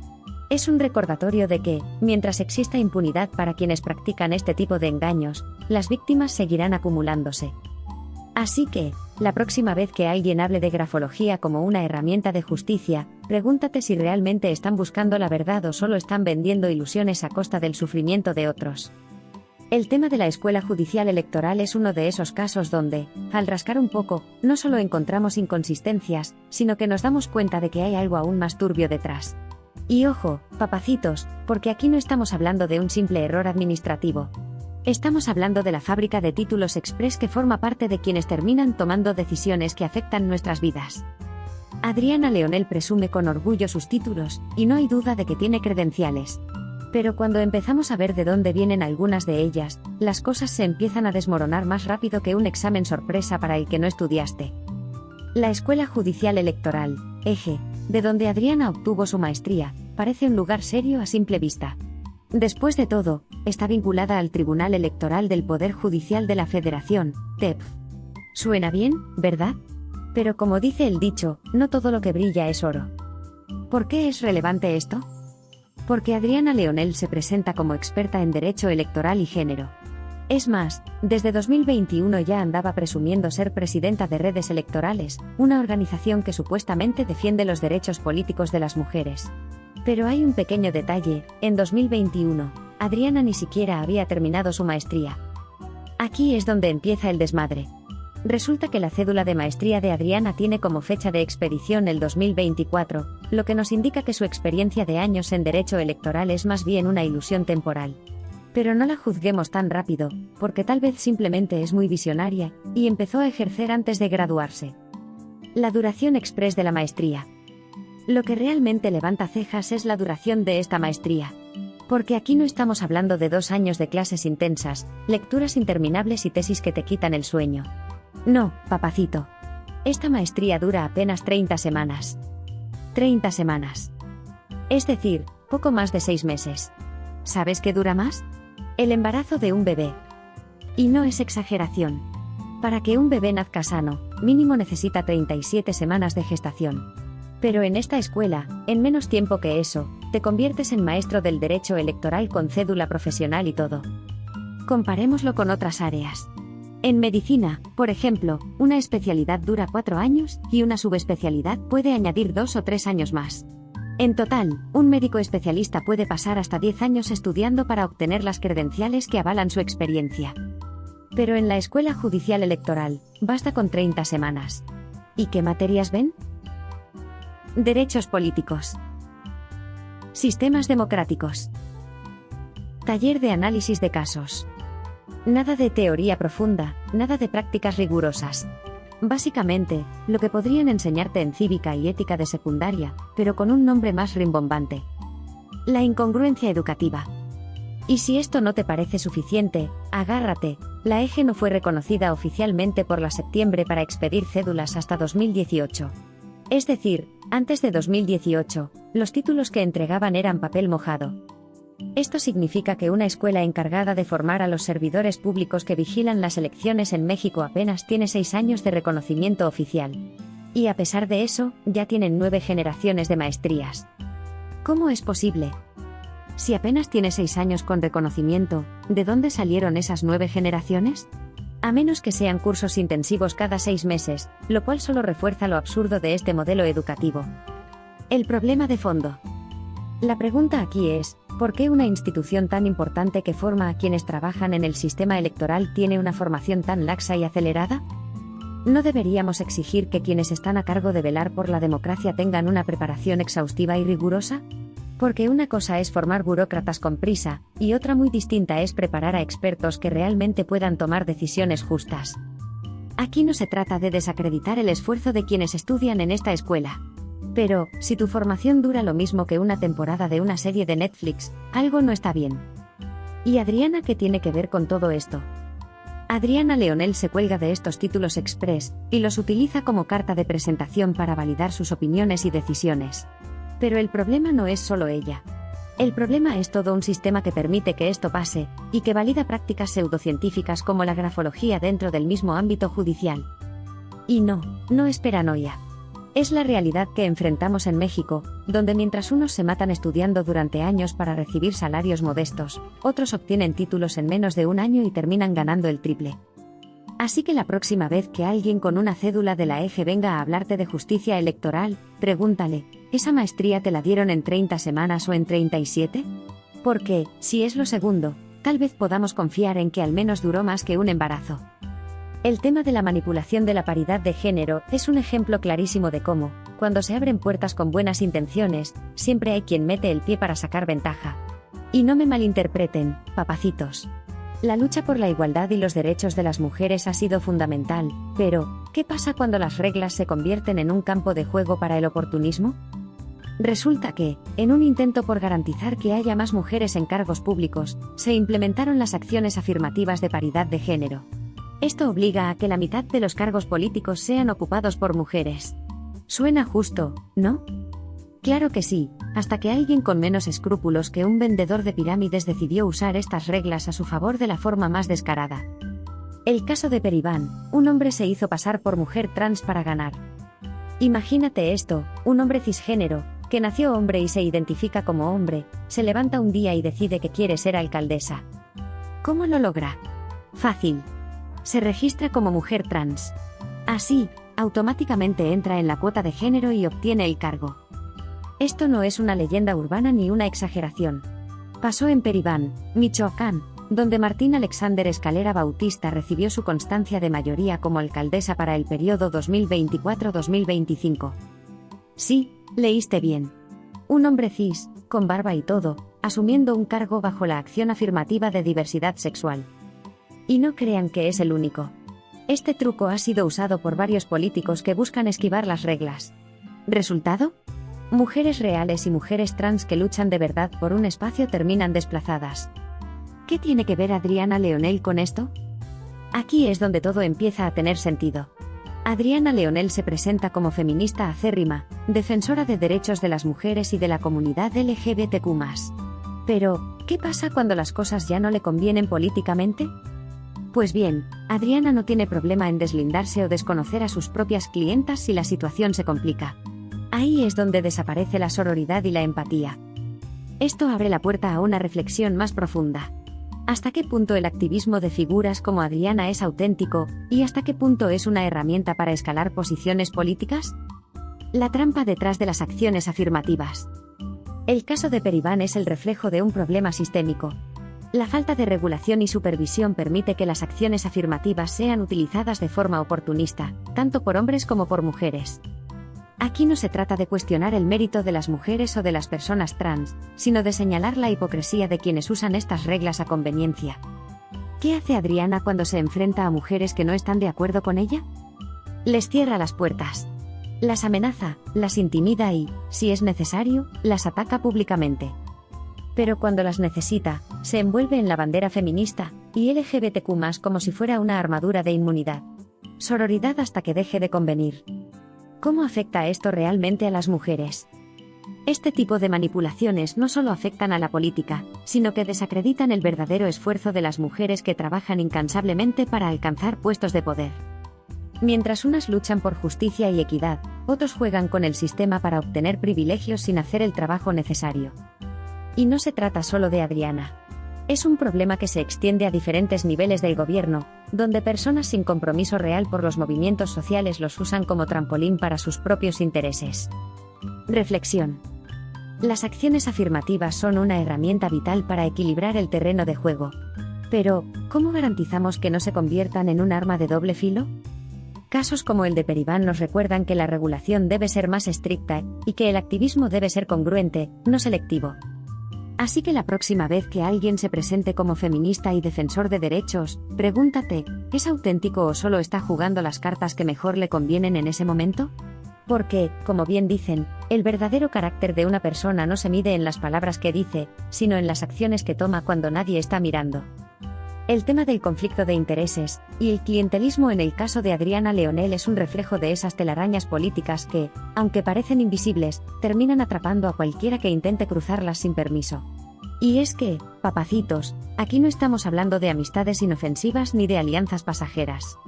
Es un recordatorio de que, mientras exista impunidad para quienes practican este tipo de engaños, las víctimas seguirán acumulándose. Así que, la próxima vez que alguien hable de grafología como una herramienta de justicia, pregúntate si realmente están buscando la verdad o solo están vendiendo ilusiones a costa del sufrimiento de otros. El tema de la escuela judicial electoral es uno de esos casos donde, al rascar un poco, no solo encontramos inconsistencias, sino que nos damos cuenta de que hay algo aún más turbio detrás. Y ojo, papacitos, porque aquí no estamos hablando de un simple error administrativo. Estamos hablando de la fábrica de títulos express que forma parte de quienes terminan tomando decisiones que afectan nuestras vidas. Adriana Leonel presume con orgullo sus títulos, y no hay duda de que tiene credenciales. Pero cuando empezamos a ver de dónde vienen algunas de ellas, las cosas se empiezan a desmoronar más rápido que un examen sorpresa para el que no estudiaste. La Escuela Judicial Electoral, EJE, de donde Adriana obtuvo su maestría, parece un lugar serio a simple vista. Después de todo, está vinculada al Tribunal Electoral del Poder Judicial de la Federación, TEPF. Suena bien, ¿verdad? Pero como dice el dicho, no todo lo que brilla es oro. ¿Por qué es relevante esto? Porque Adriana Leonel se presenta como experta en derecho electoral y género. Es más, desde 2021 ya andaba presumiendo ser presidenta de Redes Electorales, una organización que supuestamente defiende los derechos políticos de las mujeres. Pero hay un pequeño detalle, en 2021, Adriana ni siquiera había terminado su maestría. Aquí es donde empieza el desmadre. Resulta que la cédula de maestría de Adriana tiene como fecha de expedición el 2024, lo que nos indica que su experiencia de años en derecho electoral es más bien una ilusión temporal. Pero no la juzguemos tan rápido, porque tal vez simplemente es muy visionaria, y empezó a ejercer antes de graduarse. La duración express de la maestría. Lo que realmente levanta cejas es la duración de esta maestría. Porque aquí no estamos hablando de 2 años de clases intensas, lecturas interminables y tesis que te quitan el sueño. No, papacito. Esta maestría dura apenas 30 semanas. 30 semanas. Es decir, poco más de 6 meses. ¿Sabes qué dura más? El embarazo de un bebé. Y no es exageración. Para que un bebé nazca sano, mínimo necesita 37 semanas de gestación. Pero en esta escuela, en menos tiempo que eso, te conviertes en maestro del derecho electoral con cédula profesional y todo. Comparémoslo con otras áreas. En medicina, por ejemplo, una especialidad dura 4 años y una subespecialidad puede añadir 2 o 3 años más. En total, un médico especialista puede pasar hasta 10 años estudiando para obtener las credenciales que avalan su experiencia. Pero en la Escuela Judicial Electoral, basta con 30 semanas. ¿Y qué materias ven? Derechos políticos. Sistemas democráticos. Taller de análisis de casos. Nada de teoría profunda, nada de prácticas rigurosas. Básicamente, lo que podrían enseñarte en cívica y ética de secundaria, pero con un nombre más rimbombante. La incongruencia educativa. Y si esto no te parece suficiente, agárrate, la EGE no fue reconocida oficialmente por la septiembre para expedir cédulas hasta 2018. Es decir, antes de 2018, los títulos que entregaban eran papel mojado. Esto significa que una escuela encargada de formar a los servidores públicos que vigilan las elecciones en México apenas tiene 6 años de reconocimiento oficial. Y a pesar de eso, ya tienen 9 generaciones de maestrías. ¿Cómo es posible? Si apenas tiene 6 años con reconocimiento, ¿de dónde salieron esas 9 generaciones? A menos que sean cursos intensivos cada 6 meses, lo cual solo refuerza lo absurdo de este modelo educativo. El problema de fondo. La pregunta aquí es, ¿por qué una institución tan importante que forma a quienes trabajan en el sistema electoral tiene una formación tan laxa y acelerada? ¿No deberíamos exigir que quienes están a cargo de velar por la democracia tengan una preparación exhaustiva y rigurosa? Porque una cosa es formar burócratas con prisa, y otra muy distinta es preparar a expertos que realmente puedan tomar decisiones justas. Aquí no se trata de desacreditar el esfuerzo de quienes estudian en esta escuela. Pero, si tu formación dura lo mismo que una temporada de una serie de Netflix, algo no está bien. ¿Y Adriana qué tiene que ver con todo esto? Adriana Leonel se cuelga de estos títulos express, y los utiliza como carta de presentación para validar sus opiniones y decisiones. Pero el problema no es solo ella. El problema es todo un sistema que permite que esto pase, y que valida prácticas pseudocientíficas como la grafología dentro del mismo ámbito judicial. Y no es paranoia. Es la realidad que enfrentamos en México, donde mientras unos se matan estudiando durante años para recibir salarios modestos, otros obtienen títulos en menos de un año y terminan ganando el triple. Así que la próxima vez que alguien con una cédula de la EGE venga a hablarte de justicia electoral, pregúntale, ¿esa maestría te la dieron en 30 semanas o en 37? Porque, si es lo segundo, tal vez podamos confiar en que al menos duró más que un embarazo. El tema de la manipulación de la paridad de género es un ejemplo clarísimo de cómo, cuando se abren puertas con buenas intenciones, siempre hay quien mete el pie para sacar ventaja. Y no me malinterpreten, papacitos. La lucha por la igualdad y los derechos de las mujeres ha sido fundamental, pero, ¿qué pasa cuando las reglas se convierten en un campo de juego para el oportunismo? Resulta que, en un intento por garantizar que haya más mujeres en cargos públicos, se implementaron las acciones afirmativas de paridad de género. Esto obliga a que la mitad de los cargos políticos sean ocupados por mujeres. Suena justo, ¿no? Claro que sí, hasta que alguien con menos escrúpulos que un vendedor de pirámides decidió usar estas reglas a su favor de la forma más descarada. El caso de Peribán, un hombre se hizo pasar por mujer trans para ganar. Imagínate esto, un hombre cisgénero, que nació hombre y se identifica como hombre, se levanta un día y decide que quiere ser alcaldesa. ¿Cómo lo logra? Fácil. Se registra como mujer trans. Así, automáticamente entra en la cuota de género y obtiene el cargo. Esto no es una leyenda urbana ni una exageración. Pasó en Peribán, Michoacán, donde Martín Alexander Escalera Bautista recibió su constancia de mayoría como alcaldesa para el periodo 2024-2025. Sí, leíste bien. Un hombre cis, con barba y todo, asumiendo un cargo bajo la acción afirmativa de diversidad sexual. Y no crean que es el único. Este truco ha sido usado por varios políticos que buscan esquivar las reglas. ¿Resultado? Mujeres reales y mujeres trans que luchan de verdad por un espacio terminan desplazadas. ¿Qué tiene que ver Adriana Leonel con esto? Aquí es donde todo empieza a tener sentido. Adriana Leonel se presenta como feminista acérrima, defensora de derechos de las mujeres y de la comunidad LGBTQ+. Pero, ¿qué pasa cuando las cosas ya no le convienen políticamente? Pues bien, Adriana no tiene problema en deslindarse o desconocer a sus propias clientas si la situación se complica. Ahí es donde desaparece la sororidad y la empatía. Esto abre la puerta a una reflexión más profunda. ¿Hasta qué punto el activismo de figuras como Adriana es auténtico, y hasta qué punto es una herramienta para escalar posiciones políticas? La trampa detrás de las acciones afirmativas. El caso de Peribán es el reflejo de un problema sistémico. La falta de regulación y supervisión permite que las acciones afirmativas sean utilizadas de forma oportunista, tanto por hombres como por mujeres. Aquí no se trata de cuestionar el mérito de las mujeres o de las personas trans, sino de señalar la hipocresía de quienes usan estas reglas a conveniencia. ¿Qué hace Adriana cuando se enfrenta a mujeres que no están de acuerdo con ella? Les cierra las puertas. Las amenaza, las intimida y, si es necesario, las ataca públicamente. Pero cuando las necesita, se envuelve en la bandera feminista y LGBTQ+, como si fuera una armadura de inmunidad. Sororidad hasta que deje de convenir. ¿Cómo afecta esto realmente a las mujeres? Este tipo de manipulaciones no solo afectan a la política, sino que desacreditan el verdadero esfuerzo de las mujeres que trabajan incansablemente para alcanzar puestos de poder. Mientras unas luchan por justicia y equidad, otros juegan con el sistema para obtener privilegios sin hacer el trabajo necesario. Y no se trata solo de Adriana. Es un problema que se extiende a diferentes niveles del gobierno, donde personas sin compromiso real por los movimientos sociales los usan como trampolín para sus propios intereses. Reflexión. Las acciones afirmativas son una herramienta vital para equilibrar el terreno de juego. Pero, ¿cómo garantizamos que no se conviertan en un arma de doble filo? Casos como el de Peribán nos recuerdan que la regulación debe ser más estricta y que el activismo debe ser congruente, no selectivo. Así que la próxima vez que alguien se presente como feminista y defensor de derechos, pregúntate, ¿es auténtico o solo está jugando las cartas que mejor le convienen en ese momento? Porque, como bien dicen, el verdadero carácter de una persona no se mide en las palabras que dice, sino en las acciones que toma cuando nadie está mirando. El tema del conflicto de intereses y el clientelismo en el caso de Adriana Leonel es un reflejo de esas telarañas políticas que, aunque parecen invisibles, terminan atrapando a cualquiera que intente cruzarlas sin permiso. Y es que, papacitos, aquí no estamos hablando de amistades inofensivas ni de alianzas pasajeras.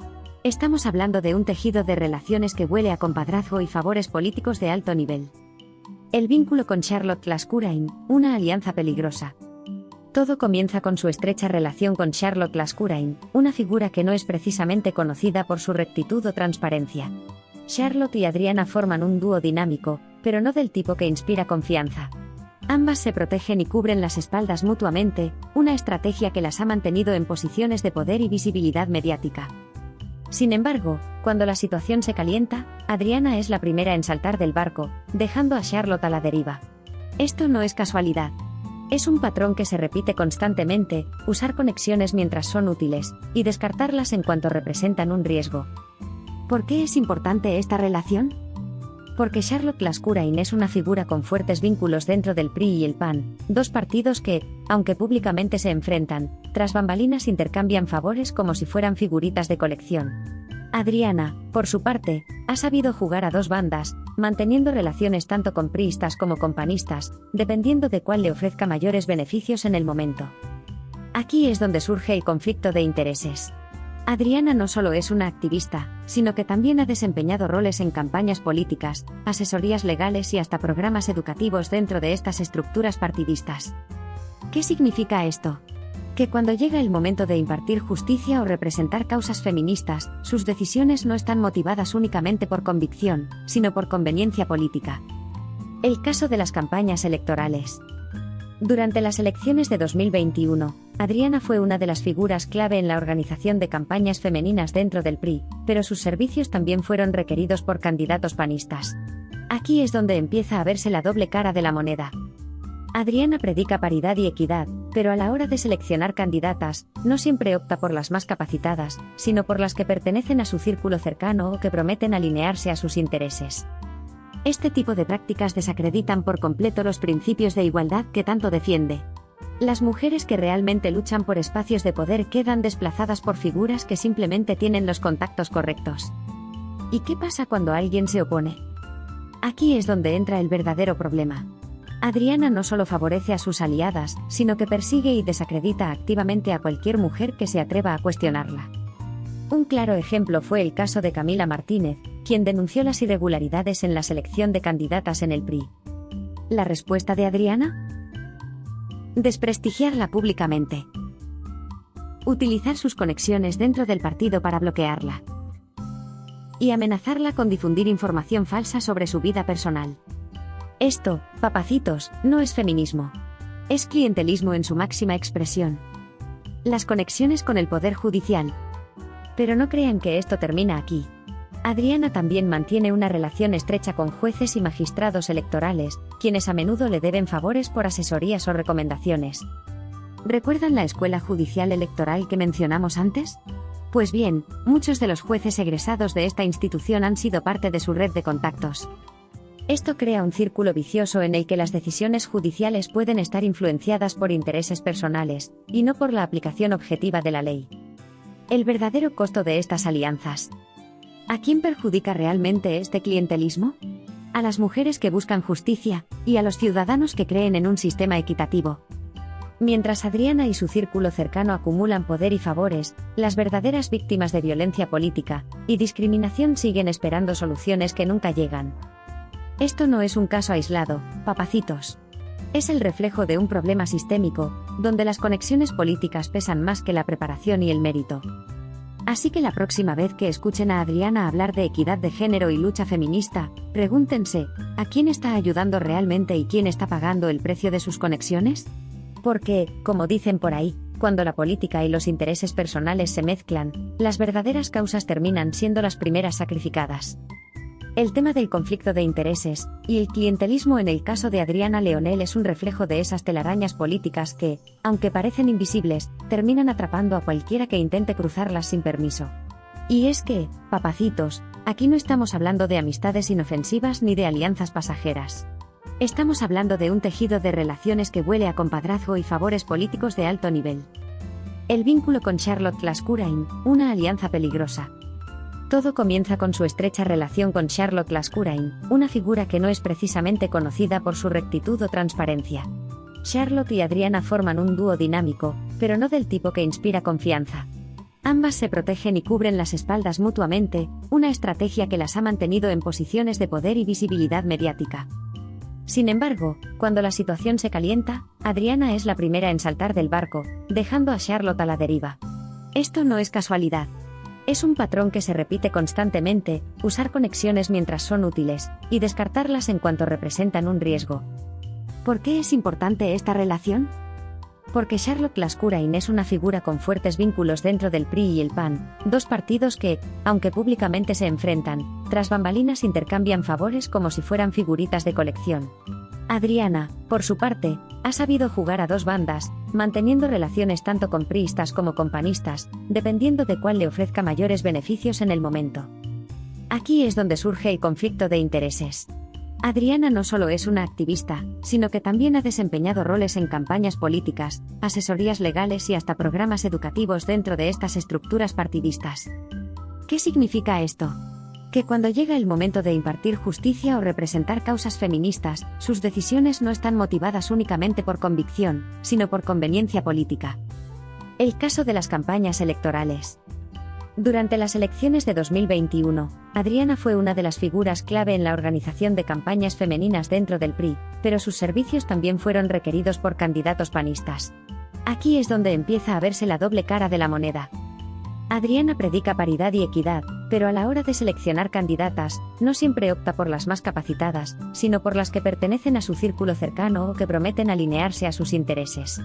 Estamos hablando de un tejido de relaciones que huele a compadrazgo y favores políticos de alto nivel. El vínculo con Charlotte Lascurain, una alianza peligrosa. Todo comienza con su estrecha relación con Charlotte Lascurain, una figura que no es precisamente conocida por su rectitud o transparencia. Charlotte y Adriana forman un dúo dinámico, pero no del tipo que inspira confianza. Ambas se protegen y cubren las espaldas mutuamente, una estrategia que las ha mantenido en posiciones de poder y visibilidad mediática. Sin embargo, cuando la situación se calienta, Adriana es la primera en saltar del barco, dejando a Charlotte a la deriva. Esto no es casualidad. Es un patrón que se repite constantemente, usar conexiones mientras son útiles, y descartarlas en cuanto representan un riesgo. ¿Por qué es importante esta relación? Porque Charlotte Lascurain es una figura con fuertes vínculos dentro del PRI y el PAN, dos partidos que, aunque públicamente se enfrentan, tras bambalinas intercambian favores como si fueran figuritas de colección. Adriana, por su parte, ha sabido jugar a dos bandas, manteniendo relaciones tanto con priistas como con panistas, dependiendo de cuál le ofrezca mayores beneficios en el momento. Aquí es donde surge el conflicto de intereses. Adriana no solo es una activista, sino que también ha desempeñado roles en campañas políticas, asesorías legales y hasta programas educativos dentro de estas estructuras partidistas. ¿Qué significa esto? Que cuando llega el momento de impartir justicia o representar causas feministas, sus decisiones no están motivadas únicamente por convicción, sino por conveniencia política. El caso de las campañas electorales. Durante las elecciones de 2021, Adriana fue una de las figuras clave en la organización de campañas femeninas dentro del PRI, pero sus servicios también fueron requeridos por candidatos panistas. Aquí es donde empieza a verse la doble cara de la moneda. Adriana predica paridad y equidad, pero a la hora de seleccionar candidatas, no siempre opta por las más capacitadas, sino por las que pertenecen a su círculo cercano o que prometen alinearse a sus intereses. Este tipo de prácticas desacreditan por completo los principios de igualdad que tanto defiende. Las mujeres que realmente luchan por espacios de poder quedan desplazadas por figuras que simplemente tienen los contactos correctos. ¿Y qué pasa cuando alguien se opone? Aquí es donde entra el verdadero problema. Adriana no solo favorece a sus aliadas, sino que persigue y desacredita activamente a cualquier mujer que se atreva a cuestionarla. Un claro ejemplo fue el caso de Camila Martínez, quien denunció las irregularidades en la selección de candidatas en el PRI. ¿La respuesta de Adriana? Desprestigiarla públicamente. Utilizar sus conexiones dentro del partido para bloquearla. Y amenazarla con difundir información falsa sobre su vida personal. Esto, papacitos, no es feminismo. Es clientelismo en su máxima expresión. Las conexiones con el Poder Judicial. Pero no crean que esto termina aquí. Adriana también mantiene una relación estrecha con jueces y magistrados electorales, quienes a menudo le deben favores por asesorías o recomendaciones. ¿Recuerdan la escuela judicial electoral que mencionamos antes? Pues bien, muchos de los jueces egresados de esta institución han sido parte de su red de contactos. Esto crea un círculo vicioso en el que las decisiones judiciales pueden estar influenciadas por intereses personales, y no por la aplicación objetiva de la ley. El verdadero costo de estas alianzas. ¿A quién perjudica realmente este clientelismo? A las mujeres que buscan justicia, y a los ciudadanos que creen en un sistema equitativo. Mientras Adriana y su círculo cercano acumulan poder y favores, las verdaderas víctimas de violencia política y discriminación siguen esperando soluciones que nunca llegan. Esto no es un caso aislado, papacitos. Es el reflejo de un problema sistémico, donde las conexiones políticas pesan más que la preparación y el mérito. Así que la próxima vez que escuchen a Adriana hablar de equidad de género y lucha feminista, pregúntense, ¿a quién está ayudando realmente y quién está pagando el precio de sus conexiones? Porque, como dicen por ahí, cuando la política y los intereses personales se mezclan, las verdaderas causas terminan siendo las primeras sacrificadas. El tema del conflicto de intereses, y el clientelismo en el caso de Adriana Leonel es un reflejo de esas telarañas políticas que, aunque parecen invisibles, terminan atrapando a cualquiera que intente cruzarlas sin permiso. Y es que, papacitos, aquí no estamos hablando de amistades inofensivas ni de alianzas pasajeras. Estamos hablando de un tejido de relaciones que huele a compadrazgo y favores políticos de alto nivel. El vínculo con Charlotte Lascurain, una alianza peligrosa. Todo comienza con su estrecha relación con Charlotte Lascurain, una figura que no es precisamente conocida por su rectitud o transparencia. Charlotte y Adriana forman un dúo dinámico, pero no del tipo que inspira confianza. Ambas se protegen y cubren las espaldas mutuamente, una estrategia que las ha mantenido en posiciones de poder y visibilidad mediática. Sin embargo, cuando la situación se calienta, Adriana es la primera en saltar del barco, dejando a Charlotte a la deriva. Esto no es casualidad. Es un patrón que se repite constantemente, usar conexiones mientras son útiles, y descartarlas en cuanto representan un riesgo. ¿Por qué es importante esta relación? Porque Charlotte Lascurain es una figura con fuertes vínculos dentro del PRI y el PAN, dos partidos que, aunque públicamente se enfrentan, tras bambalinas intercambian favores como si fueran figuritas de colección. Adriana, por su parte, ha sabido jugar a dos bandas, manteniendo relaciones tanto con priistas como con panistas, dependiendo de cuál le ofrezca mayores beneficios en el momento. Aquí es donde surge el conflicto de intereses. Adriana no solo es una activista, sino que también ha desempeñado roles en campañas políticas, asesorías legales y hasta programas educativos dentro de estas estructuras partidistas. ¿Qué significa esto? Que cuando llega el momento de impartir justicia o representar causas feministas, sus decisiones no están motivadas únicamente por convicción, sino por conveniencia política. El caso de las campañas electorales. Durante las elecciones de 2021, Adriana fue una de las figuras clave en la organización de campañas femeninas dentro del PRI, pero sus servicios también fueron requeridos por candidatos panistas. Aquí es donde empieza a verse la doble cara de la moneda. Adriana predica paridad y equidad, pero a la hora de seleccionar candidatas, no siempre opta por las más capacitadas, sino por las que pertenecen a su círculo cercano o que prometen alinearse a sus intereses.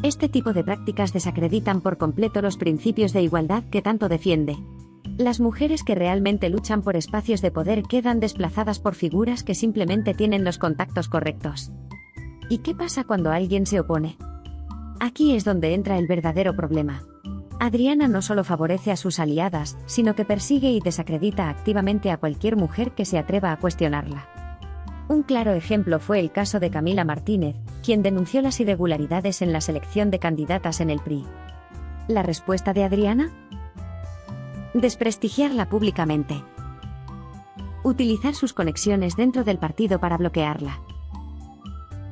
Este tipo de prácticas desacreditan por completo los principios de igualdad que tanto defiende. Las mujeres que realmente luchan por espacios de poder quedan desplazadas por figuras que simplemente tienen los contactos correctos. ¿Y qué pasa cuando alguien se opone? Aquí es donde entra el verdadero problema. Adriana no solo favorece a sus aliadas, sino que persigue y desacredita activamente a cualquier mujer que se atreva a cuestionarla. Un claro ejemplo fue el caso de Camila Martínez, quien denunció las irregularidades en la selección de candidatas en el PRI. ¿La respuesta de Adriana? Desprestigiarla públicamente. Utilizar sus conexiones dentro del partido para bloquearla.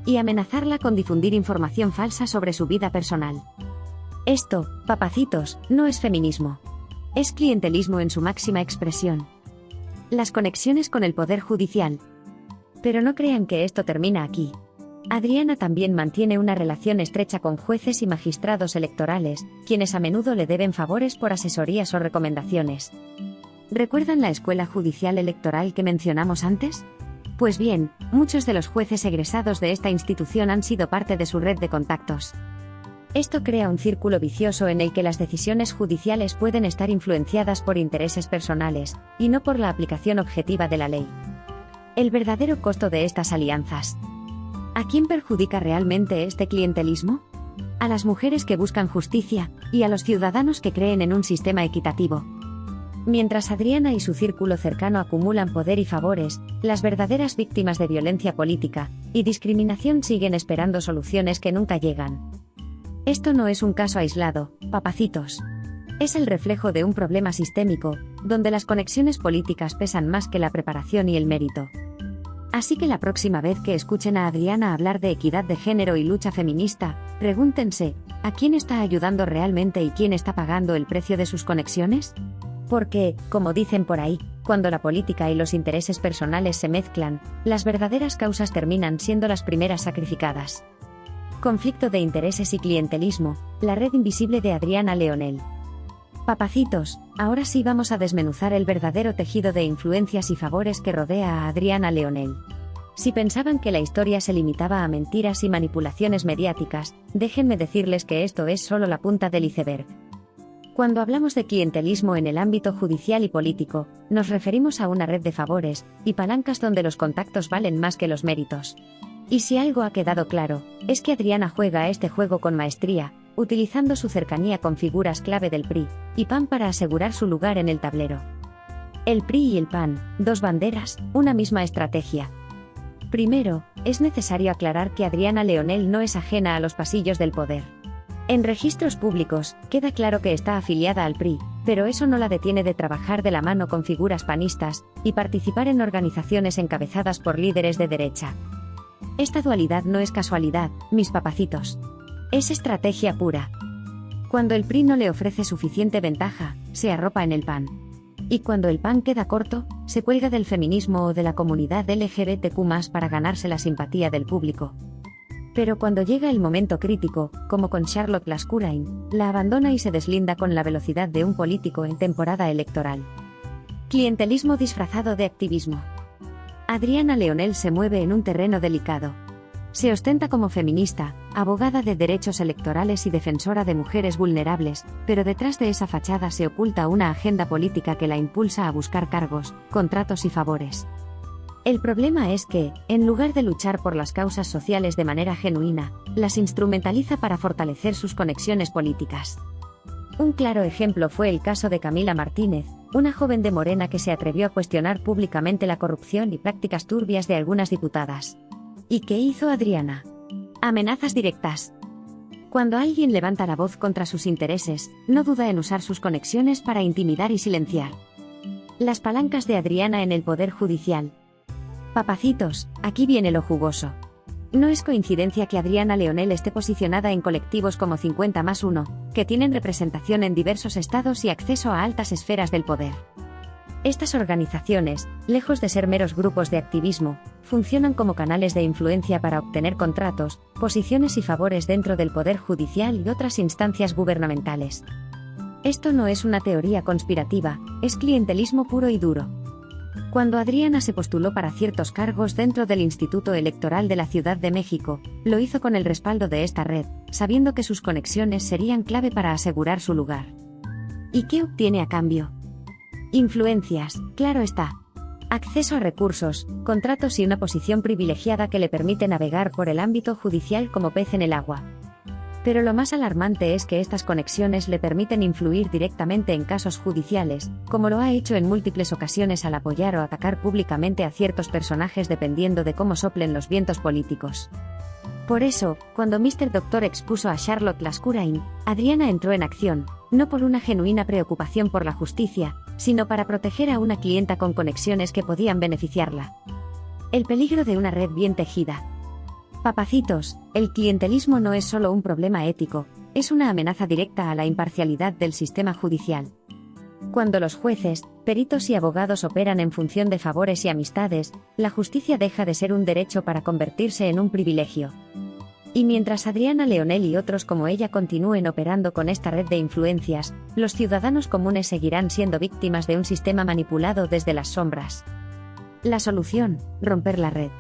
Y amenazarla con difundir información falsa sobre su vida personal. Esto, papacitos, no es feminismo. Es clientelismo en su máxima expresión. Las conexiones con el Poder Judicial. Pero no crean que esto termina aquí. Adriana también mantiene una relación estrecha con jueces y magistrados electorales, quienes a menudo le deben favores por asesorías o recomendaciones. ¿Recuerdan la escuela judicial electoral que mencionamos antes? Pues bien, muchos de los jueces egresados de esta institución han sido parte de su red de contactos. Esto crea un círculo vicioso en el que las decisiones judiciales pueden estar influenciadas por intereses personales, y no por la aplicación objetiva de la ley. El verdadero costo de estas alianzas. ¿A quién perjudica realmente este clientelismo? A las mujeres que buscan justicia, y a los ciudadanos que creen en un sistema equitativo. Mientras Adriana y su círculo cercano acumulan poder y favores, las verdaderas víctimas de violencia política y discriminación siguen esperando soluciones que nunca llegan. Esto no es un caso aislado, papacitos. Es el reflejo de un problema sistémico, donde las conexiones políticas pesan más que la preparación y el mérito. Así que la próxima vez que escuchen a Adriana hablar de equidad de género y lucha feminista, pregúntense, ¿a quién está ayudando realmente y quién está pagando el precio de sus conexiones? Porque, como dicen por ahí, cuando la política y los intereses personales se mezclan, las verdaderas causas terminan siendo las primeras sacrificadas. Conflicto de intereses y clientelismo, la red invisible de Adriana Leonel. Papacitos, ahora sí vamos a desmenuzar el verdadero tejido de influencias y favores que rodea a Adriana Leonel. Si pensaban que la historia se limitaba a mentiras y manipulaciones mediáticas, déjenme decirles que esto es solo la punta del iceberg. Cuando hablamos de clientelismo en el ámbito judicial y político, nos referimos a una red de favores y palancas donde los contactos valen más que los méritos. Y si algo ha quedado claro, es que Adriana juega este juego con maestría, utilizando su cercanía con figuras clave del PRI y PAN para asegurar su lugar en el tablero. El PRI y el PAN, dos banderas, una misma estrategia. Primero, es necesario aclarar que Adriana Leonel no es ajena a los pasillos del poder. En registros públicos, queda claro que está afiliada al PRI, pero eso no la detiene de trabajar de la mano con figuras panistas y participar en organizaciones encabezadas por líderes de derecha. Esta dualidad no es casualidad, mis papacitos. Es estrategia pura. Cuando el PRI no le ofrece suficiente ventaja, se arropa en el PAN. Y cuando el PAN queda corto, se cuelga del feminismo o de la comunidad LGBTQ+ para ganarse la simpatía del público. Pero cuando llega el momento crítico, como con Charlotte Lascurain, la abandona y se deslinda con la velocidad de un político en temporada electoral. Clientelismo disfrazado de activismo. Adriana Leonel se mueve en un terreno delicado. Se ostenta como feminista, abogada de derechos electorales y defensora de mujeres vulnerables, pero detrás de esa fachada se oculta una agenda política que la impulsa a buscar cargos, contratos y favores. El problema es que, en lugar de luchar por las causas sociales de manera genuina, las instrumentaliza para fortalecer sus conexiones políticas. Un claro ejemplo fue el caso de Camila Martínez, una joven de Morena que se atrevió a cuestionar públicamente la corrupción y prácticas turbias de algunas diputadas. ¿Y qué hizo Adriana? Amenazas directas. Cuando alguien levanta la voz contra sus intereses, no duda en usar sus conexiones para intimidar y silenciar. Las palancas de Adriana en el Poder Judicial. Papacitos, aquí viene lo jugoso. No es coincidencia que Adriana Leonel esté posicionada en colectivos como 50+1, que tienen representación en diversos estados y acceso a altas esferas del poder. Estas organizaciones, lejos de ser meros grupos de activismo, funcionan como canales de influencia para obtener contratos, posiciones y favores dentro del Poder Judicial y otras instancias gubernamentales. Esto no es una teoría conspirativa, es clientelismo puro y duro. Cuando Adriana se postuló para ciertos cargos dentro del Instituto Electoral de la Ciudad de México, lo hizo con el respaldo de esta red, sabiendo que sus conexiones serían clave para asegurar su lugar. ¿Y qué obtiene a cambio? Influencias, claro está. Acceso a recursos, contratos y una posición privilegiada que le permite navegar por el ámbito judicial como pez en el agua. Pero lo más alarmante es que estas conexiones le permiten influir directamente en casos judiciales, como lo ha hecho en múltiples ocasiones al apoyar o atacar públicamente a ciertos personajes dependiendo de cómo soplen los vientos políticos. Por eso, cuando Mr. Doctor expuso a Charlotte Lascurain, Adriana entró en acción, no por una genuina preocupación por la justicia, sino para proteger a una clienta con conexiones que podían beneficiarla. El peligro de una red bien tejida. Papacitos, el clientelismo no es solo un problema ético, es una amenaza directa a la imparcialidad del sistema judicial. Cuando los jueces, peritos y abogados operan en función de favores y amistades, la justicia deja de ser un derecho para convertirse en un privilegio. Y mientras Adriana Leonel y otros como ella continúen operando con esta red de influencias, los ciudadanos comunes seguirán siendo víctimas de un sistema manipulado desde las sombras. La solución: romper la red.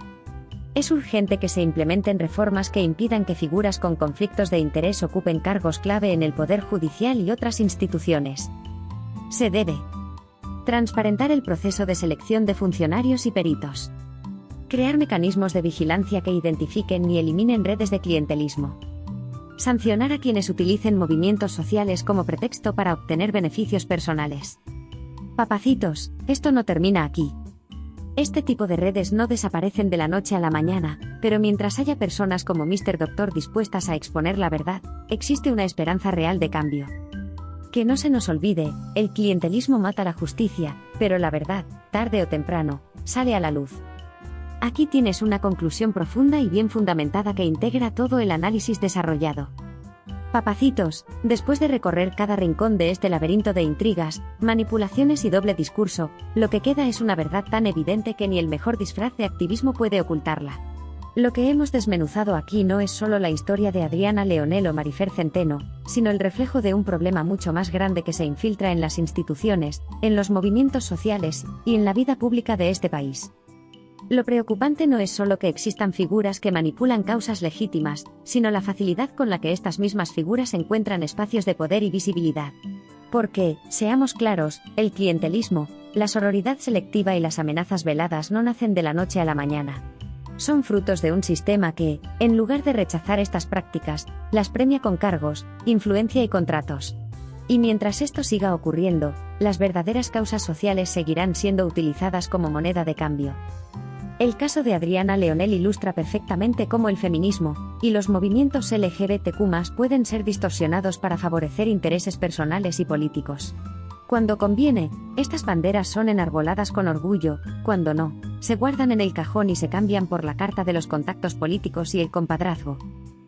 Es urgente que se implementen reformas que impidan que figuras con conflictos de interés ocupen cargos clave en el Poder Judicial y otras instituciones. Se debe transparentar el proceso de selección de funcionarios y peritos. Crear mecanismos de vigilancia que identifiquen y eliminen redes de clientelismo. Sancionar a quienes utilicen movimientos sociales como pretexto para obtener beneficios personales. Papacitos, esto no termina aquí. Este tipo de redes no desaparecen de la noche a la mañana, pero mientras haya personas como Mr. Doctor dispuestas a exponer la verdad, existe una esperanza real de cambio. Que no se nos olvide, el clientelismo mata la justicia, pero la verdad, tarde o temprano, sale a la luz. Aquí tienes una conclusión profunda y bien fundamentada que integra todo el análisis desarrollado. Papacitos, después de recorrer cada rincón de este laberinto de intrigas, manipulaciones y doble discurso, lo que queda es una verdad tan evidente que ni el mejor disfraz de activismo puede ocultarla. Lo que hemos desmenuzado aquí no es solo la historia de Adriana Leonel o Marifer Centeno, sino el reflejo de un problema mucho más grande que se infiltra en las instituciones, en los movimientos sociales y en la vida pública de este país. Lo preocupante no es solo que existan figuras que manipulan causas legítimas, sino la facilidad con la que estas mismas figuras encuentran espacios de poder y visibilidad. Porque, seamos claros, el clientelismo, la sororidad selectiva y las amenazas veladas no nacen de la noche a la mañana. Son frutos de un sistema que, en lugar de rechazar estas prácticas, las premia con cargos, influencia y contratos. Y mientras esto siga ocurriendo, las verdaderas causas sociales seguirán siendo utilizadas como moneda de cambio. El caso de Adriana Leonel ilustra perfectamente cómo el feminismo y los movimientos LGBTQ+ pueden ser distorsionados para favorecer intereses personales y políticos. Cuando conviene, estas banderas son enarboladas con orgullo; cuando no, se guardan en el cajón y se cambian por la carta de los contactos políticos y el compadrazgo.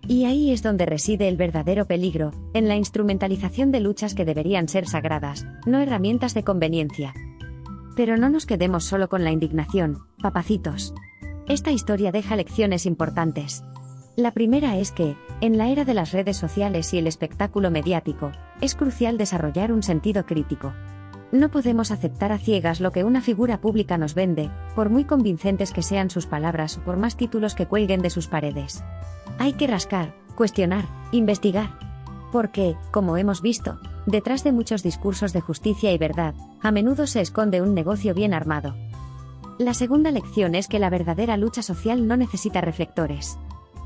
Y ahí es donde reside el verdadero peligro, en la instrumentalización de luchas que deberían ser sagradas, no herramientas de conveniencia. Pero no nos quedemos solo con la indignación, papacitos. Esta historia deja lecciones importantes. La primera es que, en la era de las redes sociales y el espectáculo mediático, es crucial desarrollar un sentido crítico. No podemos aceptar a ciegas lo que una figura pública nos vende, por muy convincentes que sean sus palabras o por más títulos que cuelguen de sus paredes. Hay que rascar, cuestionar, investigar. Porque, como hemos visto, detrás de muchos discursos de justicia y verdad, a menudo se esconde un negocio bien armado. La segunda lección es que la verdadera lucha social no necesita reflectores.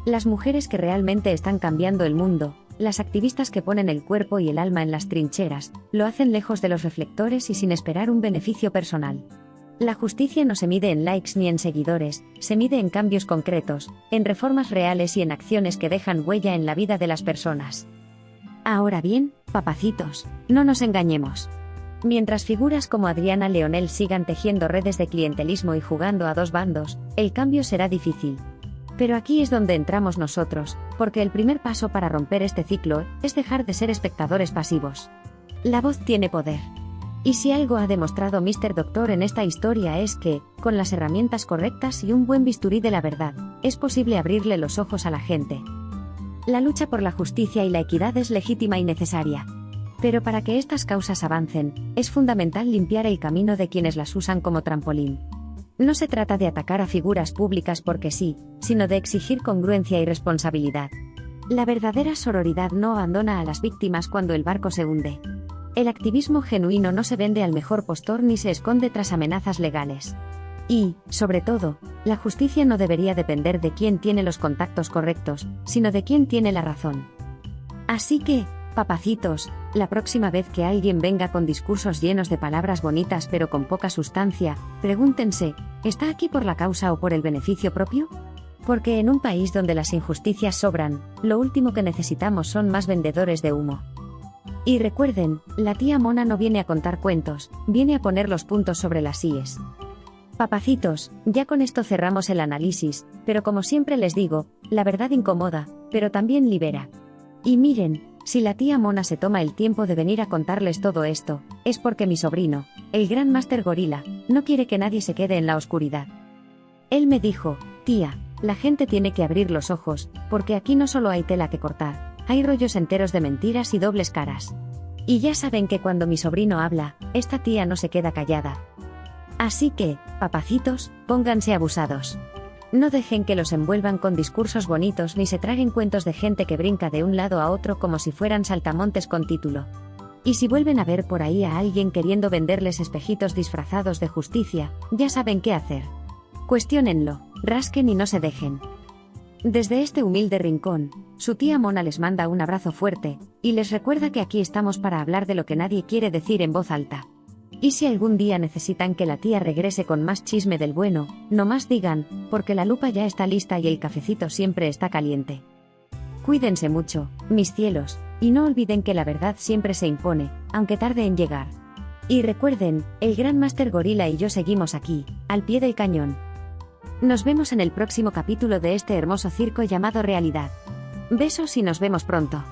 Las mujeres que realmente están cambiando el mundo, las activistas que ponen el cuerpo y el alma en las trincheras, lo hacen lejos de los reflectores y sin esperar un beneficio personal. La justicia no se mide en likes ni en seguidores, se mide en cambios concretos, en reformas reales y en acciones que dejan huella en la vida de las personas. Ahora bien, papacitos, no nos engañemos. Mientras figuras como Adriana Leonel sigan tejiendo redes de clientelismo y jugando a dos bandos, el cambio será difícil. Pero aquí es donde entramos nosotros, porque el primer paso para romper este ciclo es dejar de ser espectadores pasivos. La voz tiene poder. Y si algo ha demostrado Mr. Doctor en esta historia es que, con las herramientas correctas y un buen bisturí de la verdad, es posible abrirle los ojos a la gente. La lucha por la justicia y la equidad es legítima y necesaria. Pero para que estas causas avancen, es fundamental limpiar el camino de quienes las usan como trampolín. No se trata de atacar a figuras públicas porque sí, sino de exigir congruencia y responsabilidad. La verdadera sororidad no abandona a las víctimas cuando el barco se hunde. El activismo genuino no se vende al mejor postor ni se esconde tras amenazas legales. Y, sobre todo, la justicia no debería depender de quién tiene los contactos correctos, sino de quién tiene la razón. Así que, papacitos, la próxima vez que alguien venga con discursos llenos de palabras bonitas pero con poca sustancia, pregúntense, ¿está aquí por la causa o por el beneficio propio? Porque en un país donde las injusticias sobran, lo último que necesitamos son más vendedores de humo. Y recuerden, la tía Mona no viene a contar cuentos, viene a poner los puntos sobre las íes. Papacitos, ya con esto cerramos el análisis, pero como siempre les digo, la verdad incomoda, pero también libera. Y miren, Si la tía Mona se toma el tiempo de venir a contarles todo esto, es porque mi sobrino, el gran Máster Gorila, no quiere que nadie se quede en la oscuridad. Él me dijo, tía, la gente tiene que abrir los ojos, porque aquí no solo hay tela que cortar, hay rollos enteros de mentiras y dobles caras. Y ya saben que cuando mi sobrino habla, esta tía no se queda callada. Así que, papacitos, pónganse abusados. No dejen que los envuelvan con discursos bonitos ni se traguen cuentos de gente que brinca de un lado a otro como si fueran saltamontes con título. Y si vuelven a ver por ahí a alguien queriendo venderles espejitos disfrazados de justicia, ya saben qué hacer. Cuestiónenlo, rasquen y no se dejen. Desde este humilde rincón, su tía Mona les manda un abrazo fuerte, y les recuerda que aquí estamos para hablar de lo que nadie quiere decir en voz alta. Y si algún día necesitan que la tía regrese con más chisme del bueno, no más digan, porque la lupa ya está lista y el cafecito siempre está caliente. Cuídense mucho, mis cielos, y no olviden que la verdad siempre se impone, aunque tarde en llegar. Y recuerden, el gran Máster Gorila y yo seguimos aquí, al pie del cañón. Nos vemos en el próximo capítulo de este hermoso circo llamado realidad. Besos y nos vemos pronto.